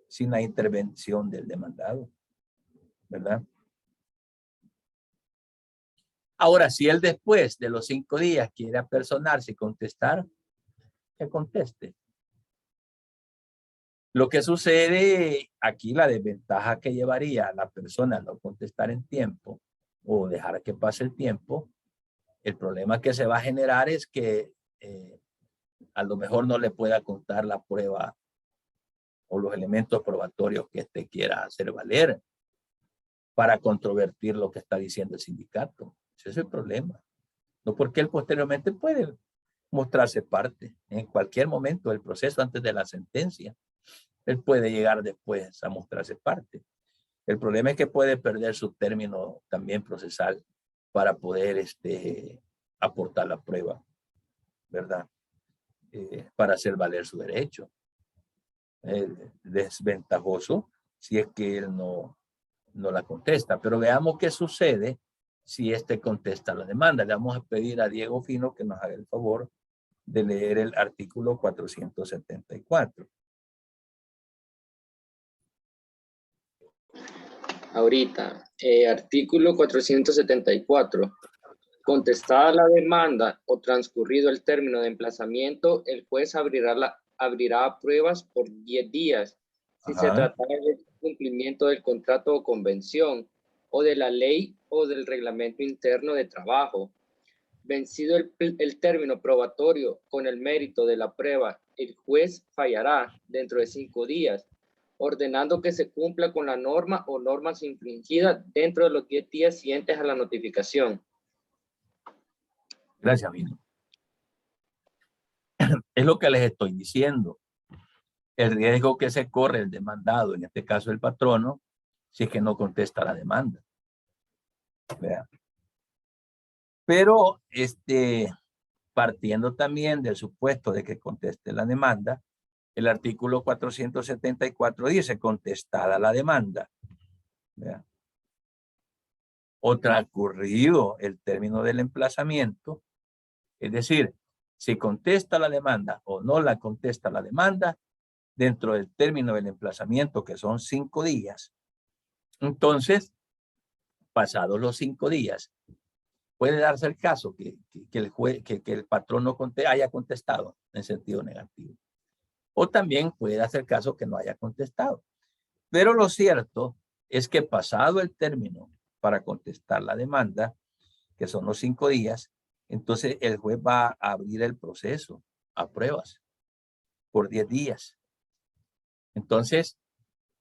sin la intervención del demandado. ¿Verdad? Ahora, si él después de los 5 días quiere apersonarse y contestar, que conteste. Lo que sucede aquí, la desventaja que llevaría a la persona a no contestar en tiempo o dejar que pase el tiempo, el problema que se va a generar es que a lo mejor no le pueda contar la prueba o los elementos probatorios que éste quiera hacer valer para controvertir lo que está diciendo el sindicato. Ese es el problema. No, porque él posteriormente puede mostrarse parte en cualquier momento del proceso antes de la sentencia. Él puede llegar después a mostrarse parte. El problema es que puede perder su término también procesal para poder aportar la prueba, ¿verdad? Para hacer valer su derecho. Desventajoso si es que él no la contesta. Pero veamos qué sucede si contesta la demanda. Le vamos a pedir a Diego Fino que nos haga el favor de leer el artículo 474. Ahorita, artículo 474. Contestada la demanda o transcurrido el término de emplazamiento, el juez abrirá pruebas por 10 días. Si se tratara de cumplimiento del contrato o convención, o de la ley o del reglamento interno de trabajo. Vencido el término probatorio con el mérito de la prueba, el juez fallará dentro de 5 días, ordenando que se cumpla con la norma o normas infringidas dentro de los 10 días siguientes a la notificación. Gracias, Vino. Es lo que les estoy diciendo. El riesgo que se corre el demandado, en este caso el patrono, si es que no contesta la demanda. Vean. Pero partiendo también del supuesto de que conteste la demanda, el artículo 474 dice contestada la demanda. Vean. O transcurrido el término del emplazamiento, es decir, si contesta la demanda o no la contesta la demanda, dentro del término del emplazamiento, que son 5 días, entonces, pasados los 5 días, puede darse el caso que el patrón no haya contestado en sentido negativo. O también puede darse el caso que no haya contestado. Pero lo cierto es que pasado el término para contestar la demanda, que son los 5 días, entonces el juez va a abrir el proceso a pruebas por 10 días. Entonces,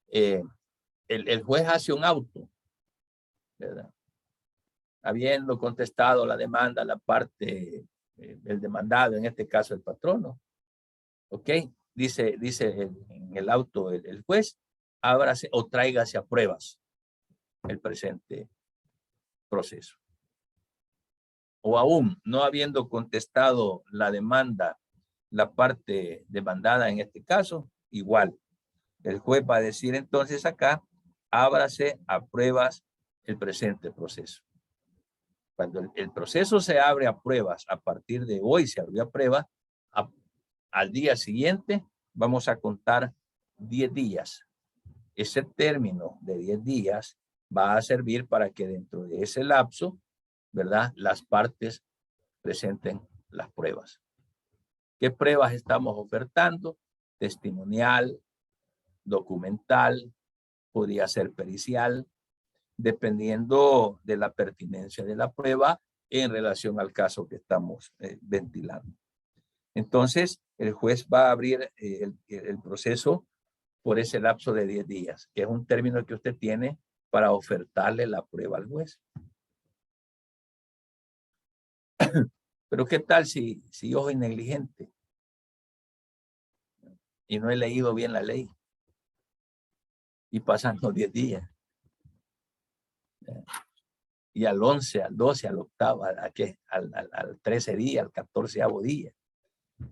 el juez hace un auto, ¿verdad? Habiendo contestado la demanda, la parte, el demandado, en este caso el patrono, ¿ok? Dice en el auto el juez, ábrase o tráigase a pruebas el presente proceso. O aún, no habiendo contestado la demanda, la parte demandada en este caso, igual. El juez va a decir entonces acá, ábrase a pruebas el presente proceso. Cuando el proceso se abre a pruebas, a partir de hoy se abrió a pruebas, al día siguiente vamos a contar 10 días. Ese término de 10 días va a servir para que dentro de ese lapso, ¿verdad?, las partes presenten las pruebas. ¿Qué pruebas estamos ofertando? Testimonial, documental, podría ser pericial, dependiendo de la pertinencia de la prueba en relación al caso que estamos ventilando. Entonces, el juez va a abrir el proceso por ese lapso de 10 días, que es un término que usted tiene para ofertarle la prueba al juez. Pero ¿qué tal si yo soy negligente y no he leído bien la ley? Y pasan los 10 días. Y al 11, al 12, al octavo, al 13 día, al 14º día,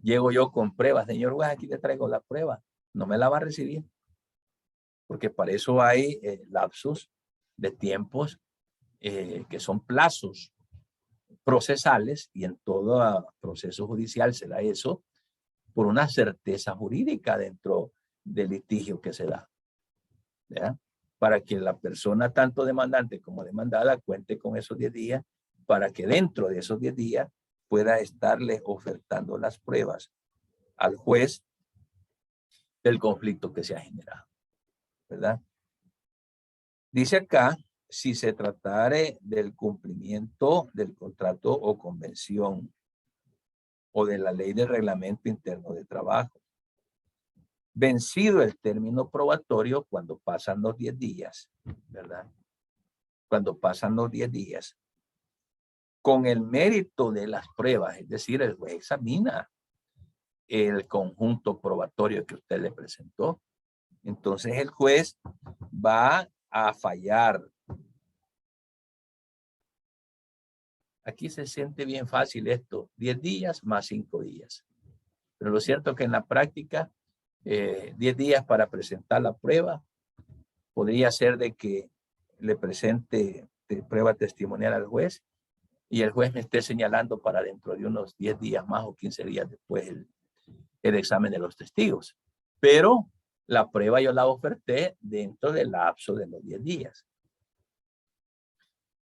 llego yo con pruebas. Señor juez, aquí le traigo la prueba. No me la va a recibir. Porque para eso hay lapsos de tiempos que son plazos procesales, y en todo proceso judicial se da eso por una certeza jurídica dentro del litigio que se da, ¿verdad? Para que la persona, tanto demandante como demandada, cuente con esos 10 días, para que dentro de esos 10 días pueda estarle ofertando las pruebas al juez del conflicto que se ha generado, ¿verdad? Dice acá, si se tratare del cumplimiento del contrato o convención o de la ley de reglamento interno de trabajo, vencido el término probatorio cuando pasan los 10 días, ¿verdad? Cuando pasan los 10 días, con el mérito de las pruebas, es decir, el juez examina el conjunto probatorio que usted le presentó. Entonces el juez va a fallar. Aquí se siente bien fácil esto, 10 días más 5 días. Pero lo cierto es que en la práctica, 10 días para presentar la prueba, podría ser de que le presente prueba testimonial al juez y el juez me esté señalando para dentro de unos 10 días más o 15 días después el examen de los testigos. Pero la prueba yo la oferté dentro del lapso de los 10 días.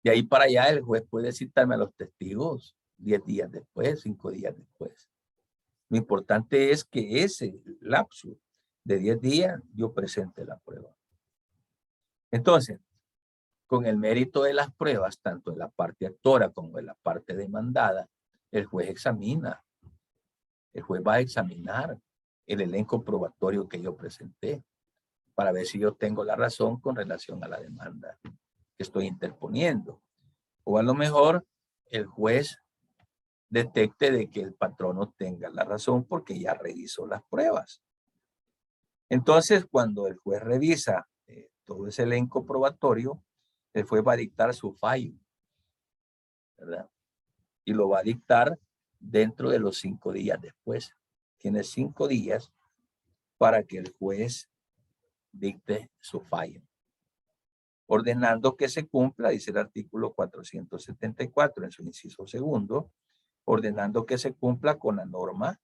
De ahí para allá el juez puede citarme a los testigos 10 días después, 5 días después. Lo importante es que ese lapso de 10 días yo presente la prueba. Entonces, con el mérito de las pruebas, tanto en la parte actora como en la parte demandada, el juez examina. El juez va a examinar el elenco probatorio que yo presenté para ver si yo tengo la razón con relación a la demanda que estoy interponiendo. O a lo mejor el juez detecte de que el patrono tenga la razón porque ya revisó las pruebas. Entonces, cuando el juez revisa todo ese elenco probatorio, el juez va a dictar su fallo, ¿verdad? Y lo va a dictar dentro de los 5 días después. Tiene 5 días para que el juez dicte su fallo, ordenando que se cumpla, dice el artículo 474 en su inciso segundo, ordenando que se cumpla con la norma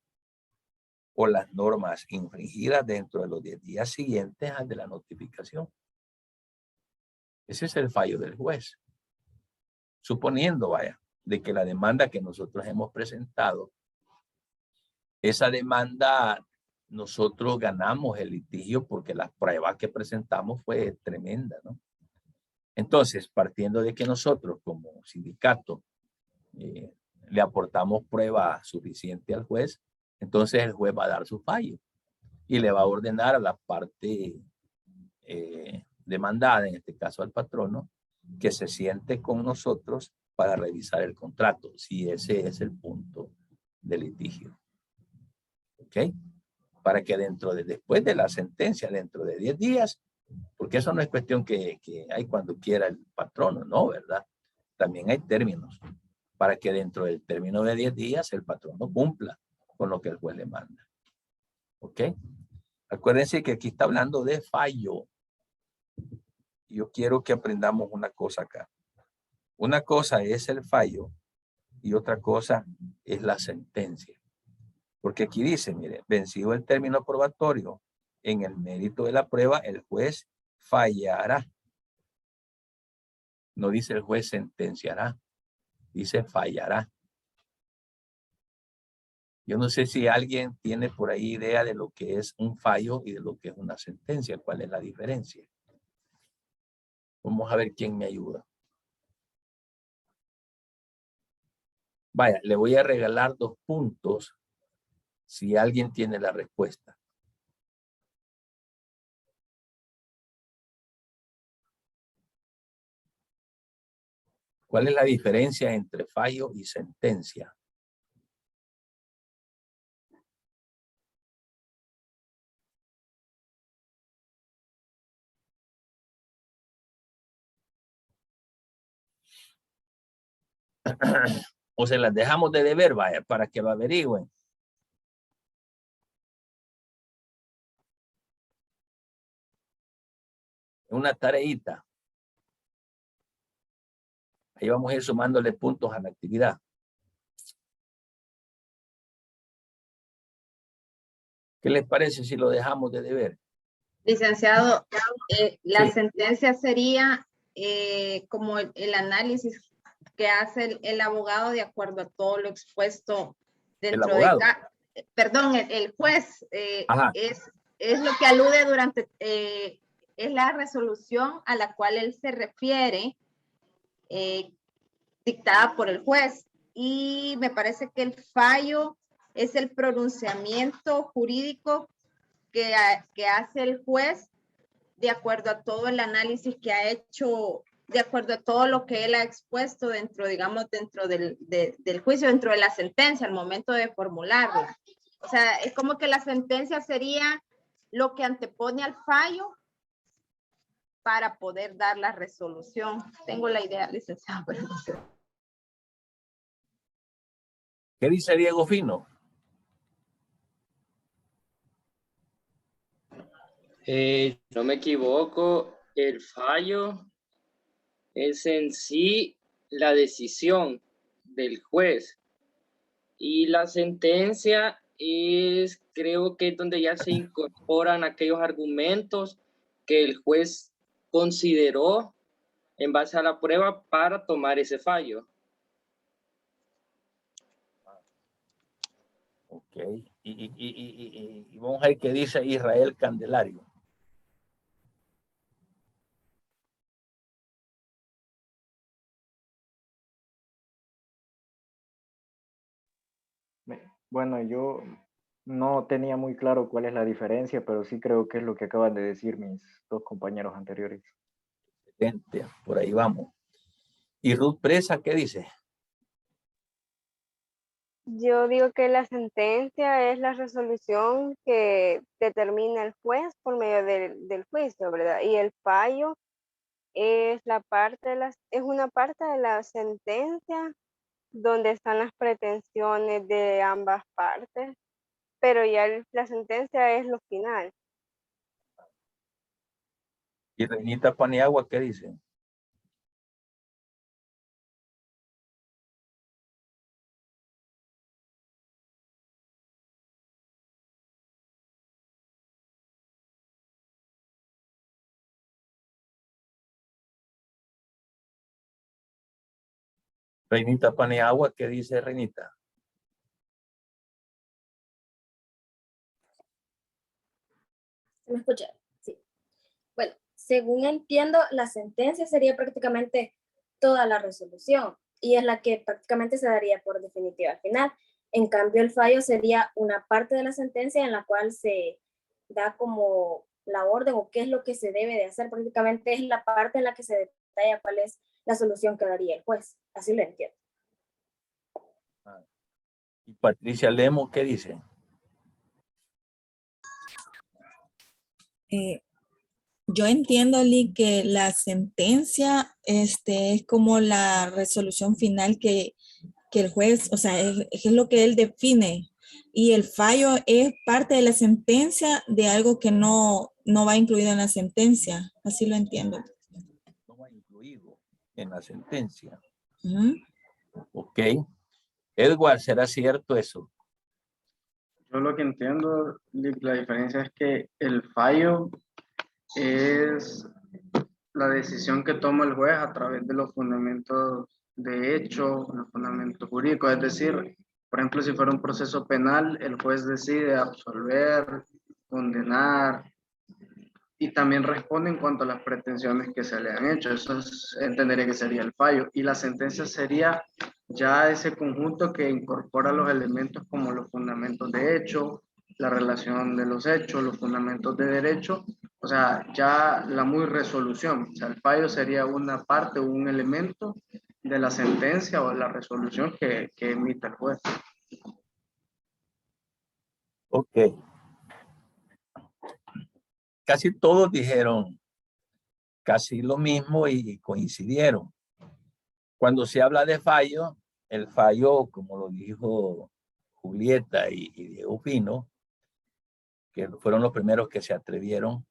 o las normas infringidas dentro de los 10 días siguientes al de la notificación. Ese es el fallo del juez. Suponiendo, vaya, de que la demanda que nosotros hemos presentado, esa demanda nosotros ganamos el litigio porque la prueba que presentamos fue tremenda, ¿no? Entonces, partiendo de que nosotros como sindicato le aportamos prueba suficiente al juez, entonces el juez va a dar su fallo y le va a ordenar a la parte demandada, en este caso al patrono, que se siente con nosotros para revisar el contrato, si ese es el punto de litigio. ¿Ok? Para que después de la sentencia, dentro de 10 días, porque eso no es cuestión que hay cuando quiera el patrono, no, ¿verdad? También hay términos para que dentro del término de 10 días el patrono cumpla con lo que el juez le manda. ¿Ok? Acuérdense que aquí está hablando de fallo. Yo quiero que aprendamos una cosa acá. Una cosa es el fallo y otra cosa es la sentencia. Porque aquí dice, mire, vencido el término probatorio, en el mérito de la prueba, el juez fallará. No dice el juez sentenciará, dice fallará. Yo no sé si alguien tiene por ahí idea de lo que es un fallo y de lo que es una sentencia. ¿Cuál es la diferencia? Vamos a ver quién me ayuda. Vaya, le voy a regalar 2 puntos si alguien tiene la respuesta. ¿Cuál es la diferencia entre fallo y sentencia? O se las dejamos de deber, vaya, para que lo averigüen. Una tareita. Ahí vamos a ir sumándole puntos a la actividad. ¿Qué les parece si lo dejamos de deber? Licenciado, la Sí. sentencia sería como el análisis que hace el abogado de acuerdo a todo lo expuesto dentro abogado. perdón, el juez Ajá. es lo que alude durante, es la resolución a la cual él se refiere dictada por el juez. Y me parece que el fallo es el pronunciamiento jurídico que hace el juez de acuerdo a todo el análisis que ha hecho, de acuerdo a todo lo que él ha expuesto dentro, digamos, dentro del juicio, dentro de la sentencia, al momento de formularla. O sea, es como que la sentencia sería lo que antepone al fallo para poder dar la resolución. Tengo la idea, licenciado, pero no sé. ¿Qué dice Diego Fino? No me equivoco, el fallo es en sí la decisión del juez. Y la sentencia es, creo que es donde ya se incorporan aquellos argumentos que el juez consideró en base a la prueba para tomar ese fallo. Ok. Y vamos a ver qué dice Israel Candelario. Bueno, yo no tenía muy claro cuál es la diferencia, pero sí creo que es lo que acaban de decir mis dos compañeros anteriores. Excelente, por ahí vamos. ¿Y Ruth Presa qué dice? Yo digo que la sentencia es la resolución que determina el juez por medio del juicio, ¿verdad? Y el fallo es es una parte de la sentencia donde están las pretensiones de ambas partes, pero ya la sentencia es lo final. ¿Y Reinita Paniagua qué dice? Reinita Paniagua, ¿qué dice Reinita? ¿Se me escucha? Sí. Bueno, según entiendo, la sentencia sería prácticamente toda la resolución y es la que prácticamente se daría por definitiva al final. En cambio, el fallo sería una parte de la sentencia en la cual se da como la orden o qué es lo que se debe de hacer. Prácticamente es la parte en la que se detalla cuál es la solución que daría el juez. Así lo entiendo. ¿Y Patricia Lemos qué dice? Yo entiendo, Lee, que la sentencia es como la resolución final que el juez, o sea, es lo que él define. Y el fallo es parte de la sentencia de algo que no va incluido en la sentencia. Así lo entiendo. No va incluido en la sentencia. Ujú. Ok. Edward, ¿será cierto eso? Yo lo que entiendo, la diferencia es que el fallo es la decisión que toma el juez a través de los fundamentos de hecho, los fundamentos jurídicos. Es decir, por ejemplo, si fuera un proceso penal, el juez decide absolver, condenar y también responde en cuanto a las pretensiones que se le han hecho. Eso entendería que sería el fallo. Y la sentencia sería ya ese conjunto que incorpora los elementos como los fundamentos de hecho, la relación de los hechos, los fundamentos de derecho, o sea, ya la muy resolución. O sea, el fallo sería una parte o un elemento de la sentencia o la resolución que emite el juez. Ok. Casi todos dijeron casi lo mismo y coincidieron. Cuando se habla de fallo, el fallo, como lo dijo Julieta y Diego Pino, que fueron los primeros que se atrevieron,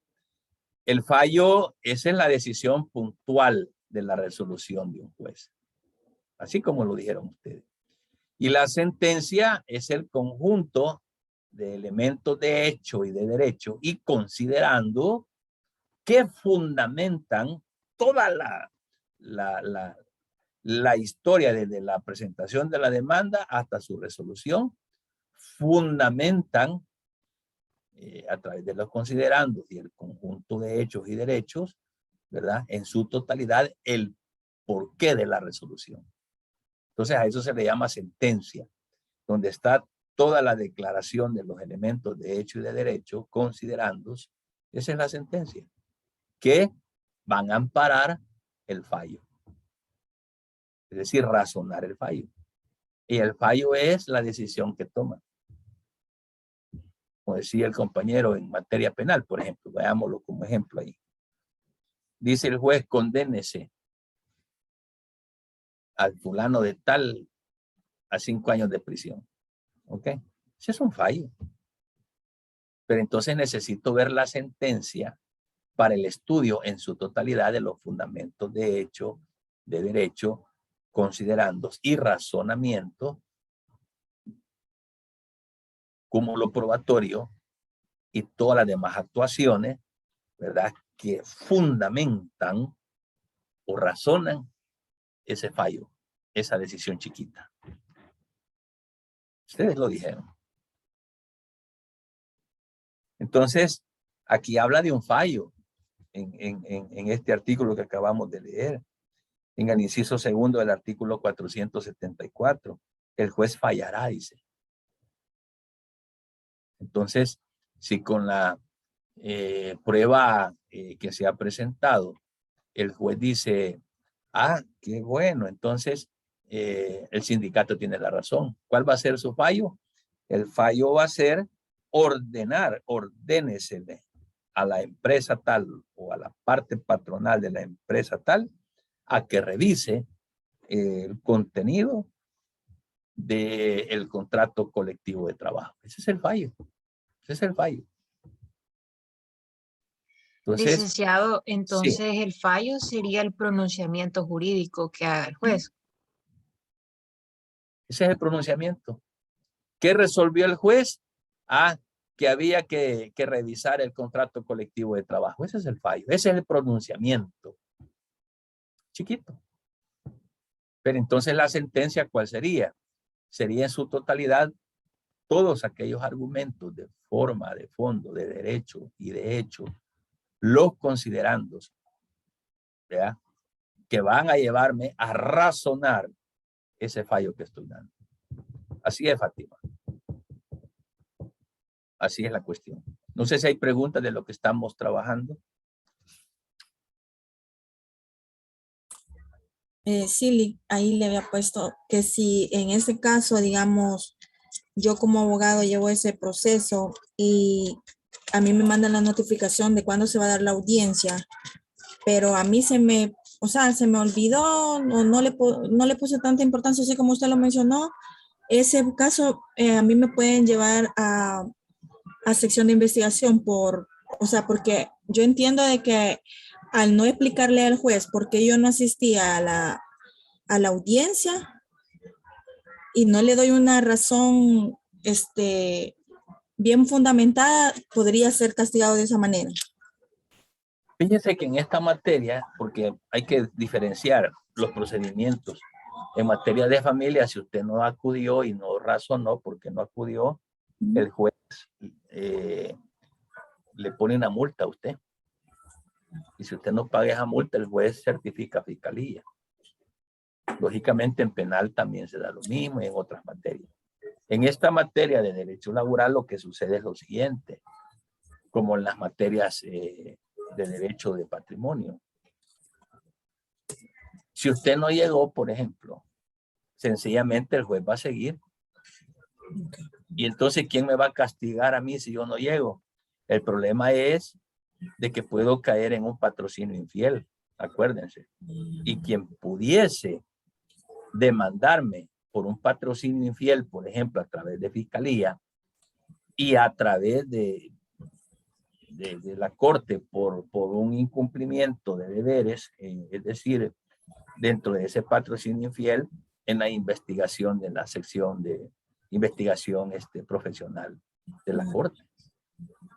el fallo es en la decisión puntual de la resolución de un juez, así como lo dijeron ustedes. Y la sentencia es el conjunto de elementos de hecho y de derecho y considerando que fundamentan toda la historia desde la presentación de la demanda hasta su resolución, fundamentan a través de los considerandos y el conjunto de hechos y derechos, ¿verdad? En su totalidad, el porqué de la resolución. Entonces, a eso se le llama sentencia, donde está toda la declaración de los elementos de hecho y de derecho, considerandos. Esa es la sentencia, que van a amparar el fallo. Es decir, razonar el fallo. Y el fallo es la decisión que toma. Como decía el compañero en materia penal, por ejemplo, veámoslo como ejemplo ahí. Dice el juez, condénese al fulano de tal a 5 años de prisión. ¿Ok? Ese es un fallo. Pero entonces necesito ver la sentencia para el estudio en su totalidad de los fundamentos de hecho, de derecho considerandos y razonamiento, cúmulo probatorio y todas las demás actuaciones, ¿verdad?, que fundamentan o razonan ese fallo, esa decisión chiquita. Ustedes lo dijeron. Entonces, aquí habla de un fallo en este artículo que acabamos de leer. En el inciso segundo del artículo 474, el juez fallará, dice. Entonces, si con la prueba que se ha presentado, el juez dice, ah, qué bueno, entonces el sindicato tiene la razón. ¿Cuál va a ser su fallo? El fallo va a ser ordénesele a la empresa tal o a la parte patronal de la empresa tal a que revise el contenido del contrato colectivo de trabajo. Ese es el fallo. Ese es el fallo. Entonces, Licenciado, entonces sí, el fallo sería el pronunciamiento jurídico que haga el juez. ese es el pronunciamiento. ¿Qué resolvió el juez? Ah, que había que revisar el contrato colectivo de trabajo. Ese es el fallo. Ese es el pronunciamiento. Chiquito. Pero entonces la sentencia, ¿cuál sería? Sería en su totalidad todos aquellos argumentos de forma, de fondo, de derecho y de hecho, los considerandos, ¿verdad?, que van a llevarme a razonar ese fallo que estoy dando. Así es, Fátima. Así es la cuestión. No sé si hay preguntas de lo que estamos trabajando. Sí, ahí le había puesto que si en ese caso, digamos, yo como abogado llevo ese proceso y a mí me mandan la notificación de cuándo se va a dar la audiencia, pero a mí se me olvidó, no le puse tanta importancia, así como usted lo mencionó. Ese caso, a mí me pueden llevar a sección de investigación porque yo entiendo de que al no explicarle al juez por qué yo no asistía a la audiencia y no le doy una razón bien fundamentada, podría ser castigado de esa manera. Fíjense que en esta materia, porque hay que diferenciar los procedimientos. En materia de familia, si usted no acudió y no razonó porque no acudió, el juez le pone una multa a usted. Y si usted no paga esa multa, el juez certifica fiscalía. Lógicamente en penal también se da lo mismo y en otras materias. En esta materia de derecho laboral lo que sucede es lo siguiente, como en las materias de derecho de patrimonio. Si usted no llegó, por ejemplo, sencillamente el juez va a seguir. Y entonces, ¿quién me va a castigar a mí si yo no llego? El problema es de que puedo caer en un patrocinio infiel, acuérdense. Y quien pudiese demandarme por un patrocinio infiel, por ejemplo, a través de fiscalía y a través de la corte por un incumplimiento de deberes, es decir, dentro de ese patrocinio infiel, en la investigación de la sección de investigación profesional de la corte.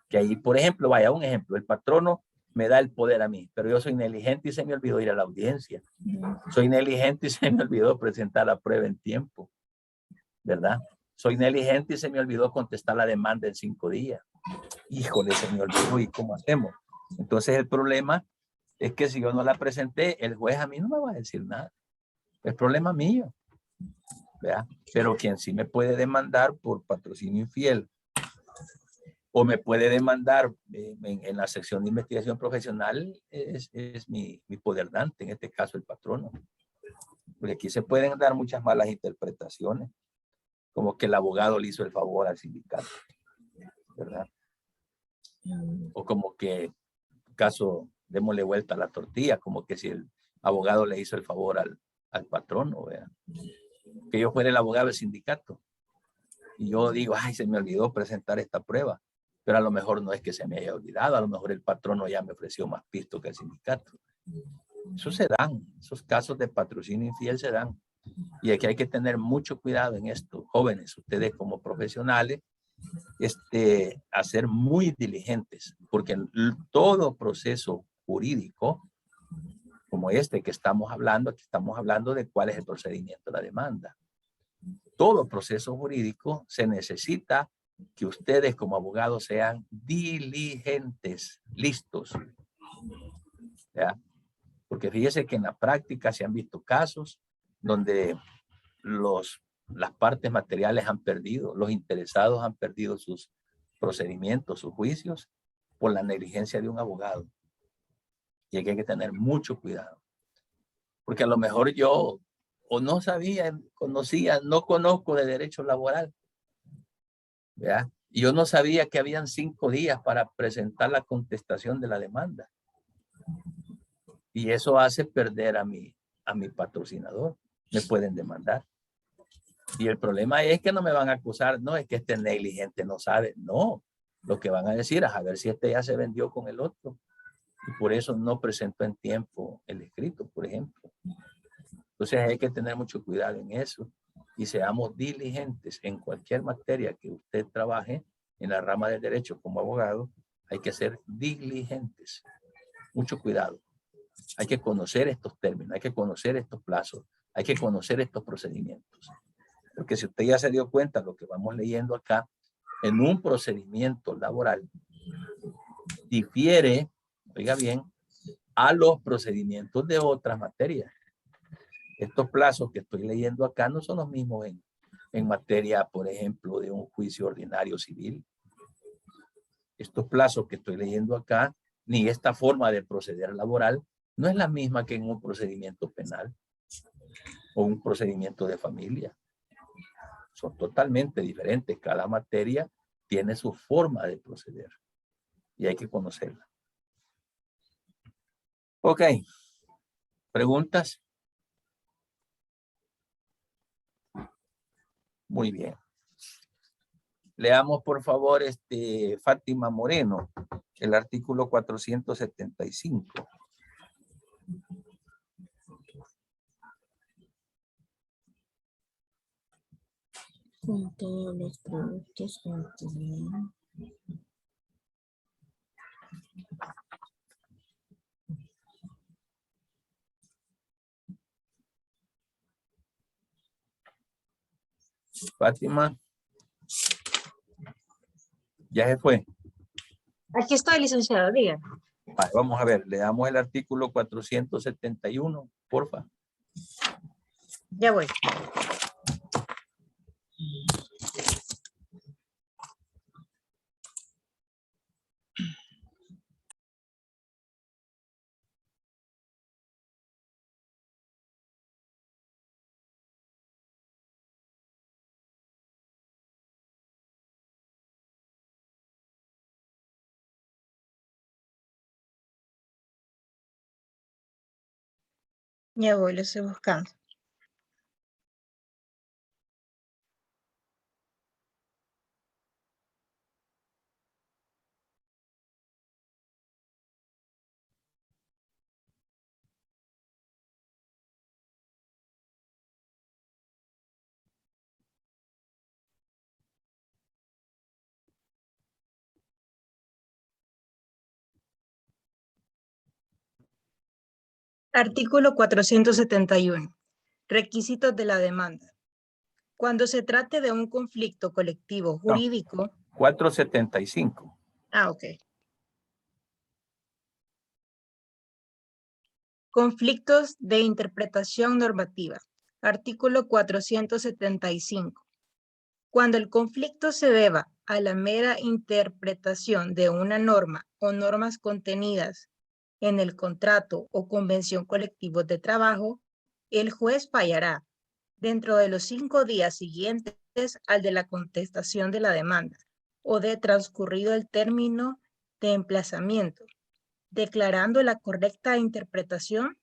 Que ahí, por ejemplo, vaya un ejemplo, el patrono me da el poder a mí, pero yo soy negligente y se me olvidó ir a la audiencia. Soy negligente y se me olvidó presentar la prueba en tiempo, ¿verdad? Soy negligente y se me olvidó contestar la demanda en 5 días. Híjole, se me olvidó, ¿y cómo hacemos? Entonces el problema es que si yo no la presenté, el juez a mí no me va a decir nada. Es problema mío, ¿verdad? Pero quien sí me puede demandar por patrocinio infiel o me puede demandar en la sección de investigación profesional es mi poder dante, en este caso el patrono. Porque aquí se pueden dar muchas malas interpretaciones, como que el abogado le hizo el favor al sindicato, ¿verdad? O como que, caso, démosle vuelta a la tortilla, como que si el abogado le hizo el favor al patrono, ¿verdad? Que yo fuera el abogado del sindicato. Y yo digo, ay, se me olvidó presentar esta prueba. Pero a lo mejor no es que se me haya olvidado, a lo mejor el patrono ya me ofreció más pisto que el sindicato. Eso se dan, esos casos de patrocinio infiel se dan. Y aquí hay que tener mucho cuidado en esto, jóvenes, ustedes como profesionales, a ser muy diligentes, porque todo proceso jurídico, como este que estamos hablando, aquí estamos hablando de cuál es el procedimiento de la demanda. Todo proceso jurídico se necesita que ustedes como abogados sean diligentes, listos. ¿Ya? Porque fíjese que en la práctica se han visto casos donde las partes materiales han perdido, los interesados han perdido sus procedimientos, sus juicios, por la negligencia de un abogado. Y aquí hay que tener mucho cuidado. Porque a lo mejor yo o no sabía, conocía, no conozco de derecho laboral. ¿Ya? Y yo no sabía que habían 5 días para presentar la contestación de la demanda. Y eso hace perder a mi patrocinador. Me pueden demandar. Y el problema es que no me van a acusar, no, es que este negligente no sabe. No, lo que van a decir es a ver si este ya se vendió con el otro. Y por eso no presentó en tiempo el escrito, por ejemplo. Entonces hay que tener mucho cuidado en eso. Y seamos diligentes en cualquier materia que usted trabaje en la rama del derecho como abogado. Hay que ser diligentes. Mucho cuidado. Hay que conocer estos términos, hay que conocer estos plazos, hay que conocer estos procedimientos. Porque si usted ya se dio cuenta, lo que vamos leyendo acá, en un procedimiento laboral, difiere, oiga bien, a los procedimientos de otras materias. Estos plazos que estoy leyendo acá no son los mismos en materia, por ejemplo, de un juicio ordinario civil. Estos plazos que estoy leyendo acá, ni esta forma de proceder laboral, no es la misma que en un procedimiento penal o un procedimiento de familia. Son totalmente diferentes. Cada materia tiene su forma de proceder y hay que conocerla. Ok. ¿Preguntas? Muy bien. Leamos, por favor, Fátima Moreno, el artículo 475. Con todos los productos contenidos. Fátima. Ya se fue. Aquí estoy, licenciado, diga. Vale, vamos a ver, leamos el artículo 471, porfa. Ya voy. Ya voy, lo estoy buscando. Artículo 471. Requisitos de la demanda. Cuando se trate de un conflicto colectivo jurídico. 475. Ok. Conflictos de interpretación normativa. Artículo 475. Cuando el conflicto se deba a la mera interpretación de una norma o normas contenidas en el contrato o convención colectivos de trabajo, el juez fallará dentro de los 5 días siguientes al de la contestación de la demanda o de transcurrido el término de emplazamiento, declarando la correcta interpretación.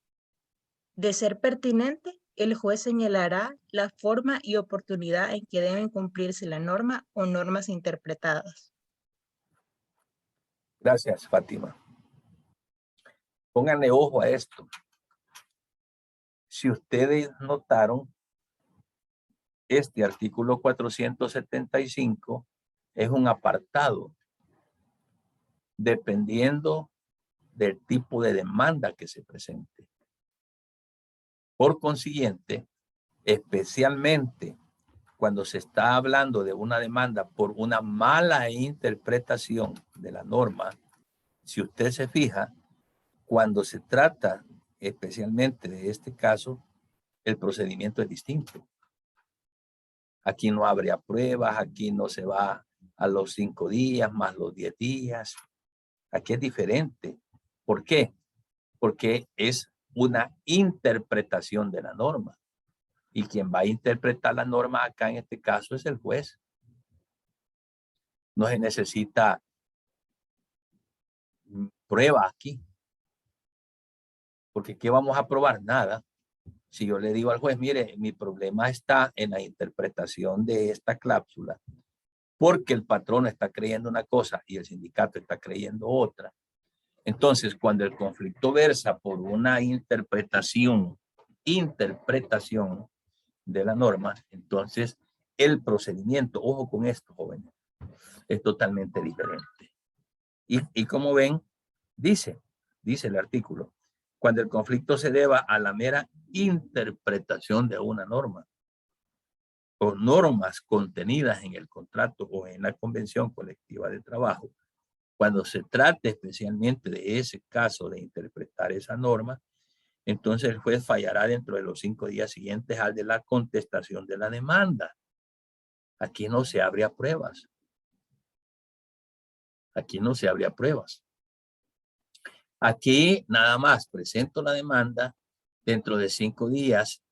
De ser pertinente, el juez señalará la forma y oportunidad en que deben cumplirse la norma o normas interpretadas. Gracias, Fátima. Pónganle ojo a esto. Si ustedes notaron, este artículo 475 es un apartado dependiendo del tipo de demanda que se presente. Por consiguiente, especialmente cuando se está hablando de una demanda por una mala interpretación de la norma, si usted se fija, cuando se trata especialmente de este caso, el procedimiento es distinto. Aquí no habría pruebas, aquí no se va a los 5 días más los 10 días. Aquí es diferente. ¿Por qué? Porque es una interpretación de la norma. Y quien va a interpretar la norma acá en este caso es el juez. No se necesita prueba aquí. Porque ¿qué vamos a probar? Nada. Si yo le digo al juez, mire, mi problema está en la interpretación de esta cláusula, porque el patrón está creyendo una cosa y el sindicato está creyendo otra. Entonces, cuando el conflicto versa por una interpretación de la norma, entonces el procedimiento, ojo con esto, jóvenes, es totalmente diferente. Y como ven, dice el artículo, cuando el conflicto se deba a la mera interpretación de una norma o normas contenidas en el contrato o en la convención colectiva de trabajo, cuando se trate especialmente de ese caso de interpretar esa norma, entonces el juez fallará dentro de los 5 días siguientes al de la contestación de la demanda. Aquí no se habría pruebas. Aquí no se habría pruebas. Aquí nada más presento la demanda. Dentro de 5 días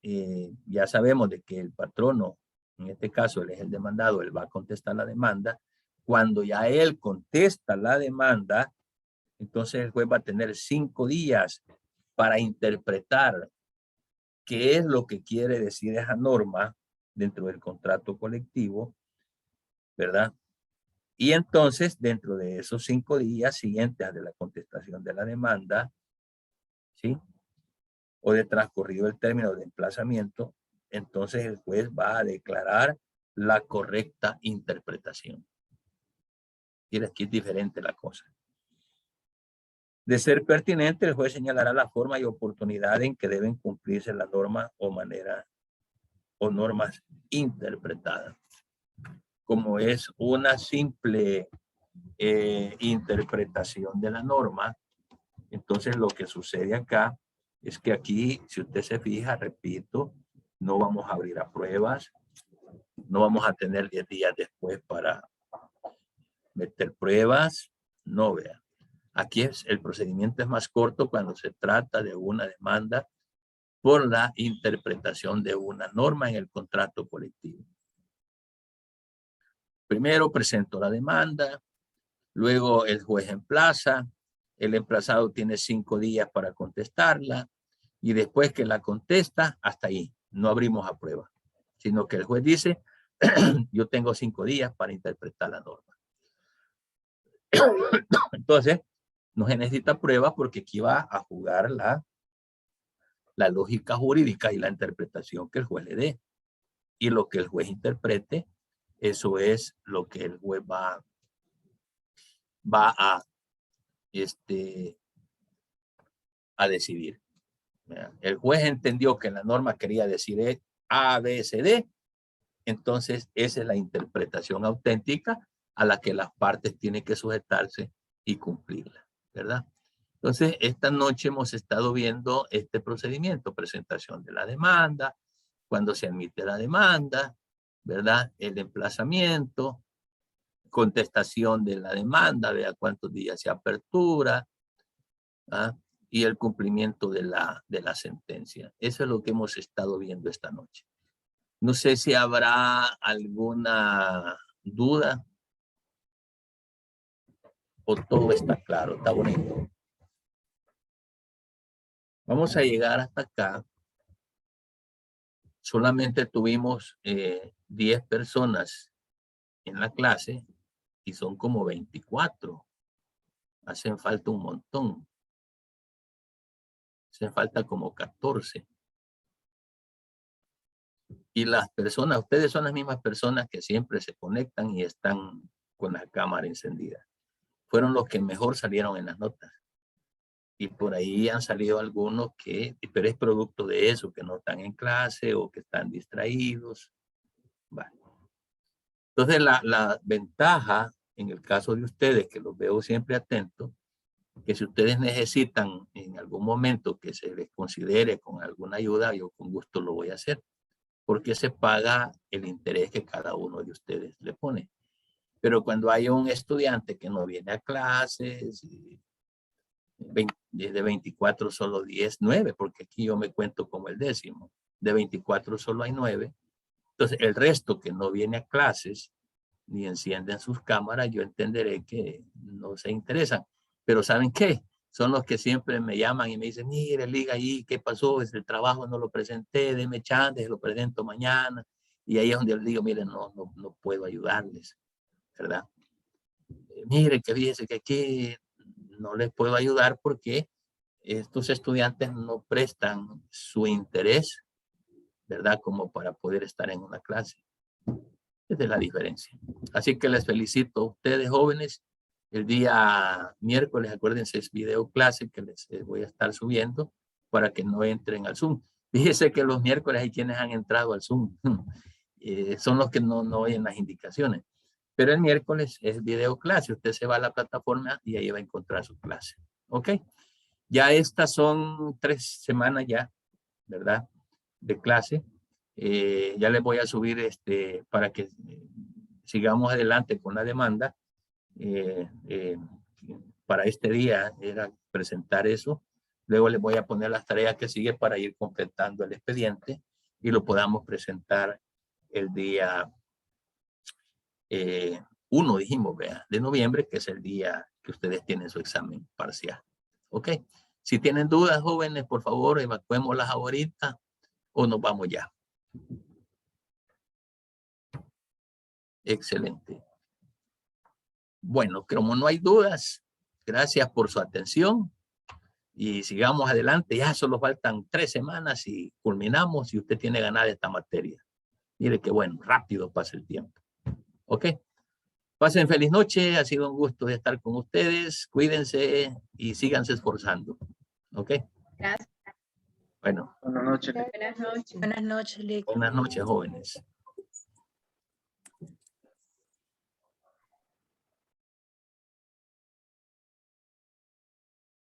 ya sabemos de que el patrono, en este caso él es el demandado, él va a contestar la demanda. Cuando ya él contesta la demanda, entonces el juez va a tener 5 días para interpretar qué es lo que quiere decir esa norma dentro del contrato colectivo, ¿verdad? Y entonces, dentro de esos 5 días siguientes de la contestación de la demanda, ¿sí? O de transcurrido el término de emplazamiento, entonces el juez va a declarar la correcta interpretación. Y aquí es diferente la cosa. De ser pertinente, el juez señalará la forma y oportunidad en que deben cumplirse la norma o manera o normas interpretadas. Como es una simple interpretación de la norma, entonces lo que sucede acá es que aquí, si usted se fija, repito, no vamos a abrir a pruebas, no vamos a tener 10 días después para meter pruebas, no vea. Aquí el procedimiento es más corto cuando se trata de una demanda por la interpretación de una norma en el contrato colectivo. Primero presento la demanda, luego el juez emplaza, el emplazado tiene 5 días para contestarla y después que la contesta, hasta ahí, no abrimos a prueba, sino que el juez dice, yo tengo 5 días para interpretar la norma. Entonces, no se necesita prueba porque aquí va a jugar la lógica jurídica y la interpretación que el juez le dé. Y lo que el juez interprete, eso es lo que el juez va a decidir. El juez entendió que la norma quería decir A, B, C, D. Entonces, esa es la interpretación auténtica a la que las partes tienen que sujetarse y cumplirla, ¿verdad? Entonces, esta noche hemos estado viendo este procedimiento, presentación de la demanda, cuando se admite la demanda, ¿verdad? El emplazamiento, contestación de la demanda, vea cuántos días se apertura, ¿ah? Y el cumplimiento de la sentencia. Eso es lo que hemos estado viendo esta noche. No sé si habrá alguna duda o todo está claro, está bonito. Vamos a llegar hasta acá. Solamente tuvimos 10 personas en la clase y son como 24. Hacen falta un montón. Hacen falta como 14. Y las personas, ustedes son las mismas personas que siempre se conectan y están con la cámara encendida. Fueron los que mejor salieron en las notas. Y por ahí han salido algunos que, pero es producto de eso, que no están en clase o que están distraídos. Vale. Entonces la ventaja en el caso de ustedes, que los veo siempre atentos, que si ustedes necesitan en algún momento que se les considere con alguna ayuda, yo con gusto lo voy a hacer, porque se paga el interés que cada uno de ustedes le pone. Pero cuando hay un estudiante que no viene a clases, de 24 solo 10, 9, porque aquí yo me cuento como el 10º. De 24 solo hay 9. Entonces, el resto que no viene a clases, ni encienden sus cámaras, yo entenderé que no se interesan. Pero ¿saben qué? Son los que siempre me llaman y me dicen, mire, liga ahí, ¿qué pasó? Es el trabajo, no lo presenté, deme chance, lo presento mañana. Y ahí es donde les digo, mire, no puedo ayudarles, ¿verdad? Mire, que fíjese que aquí no les puedo ayudar porque estos estudiantes no prestan su interés, ¿verdad? Como para poder estar en una clase. Esa es la diferencia. Así que les felicito a ustedes, jóvenes. El día miércoles, acuérdense, es video clase que les voy a estar subiendo para que no entren al Zoom. Fíjense que los miércoles hay quienes han entrado al Zoom. Son los que no oyen las indicaciones. Pero el miércoles es video clase. Usted se va a la plataforma y ahí va a encontrar su clase. ¿Ok? Ya estas son 3 semanas ya, ¿verdad? De clase. Ya les voy a subir para que sigamos adelante con la demanda. Para este día era presentar eso. Luego les voy a poner las tareas que sigue para ir completando el expediente y lo podamos presentar el día 1, dijimos, vea, de noviembre, que es el día que ustedes tienen su examen parcial. ¿Ok? Si tienen dudas, jóvenes, por favor, evacuémoslas ahorita o nos vamos ya. Excelente. Bueno, como no hay dudas, gracias por su atención y sigamos adelante. Ya solo faltan 3 semanas y culminamos y usted tiene ganada esta materia. Mire qué bueno, rápido pasa el tiempo. ¿Ok? Pasen feliz noche, ha sido un gusto estar con ustedes. Cuídense y síganse esforzando. ¿Ok? Gracias. Bueno. Buenas noches. Buenas noches, Lick. Buenas noches, jóvenes.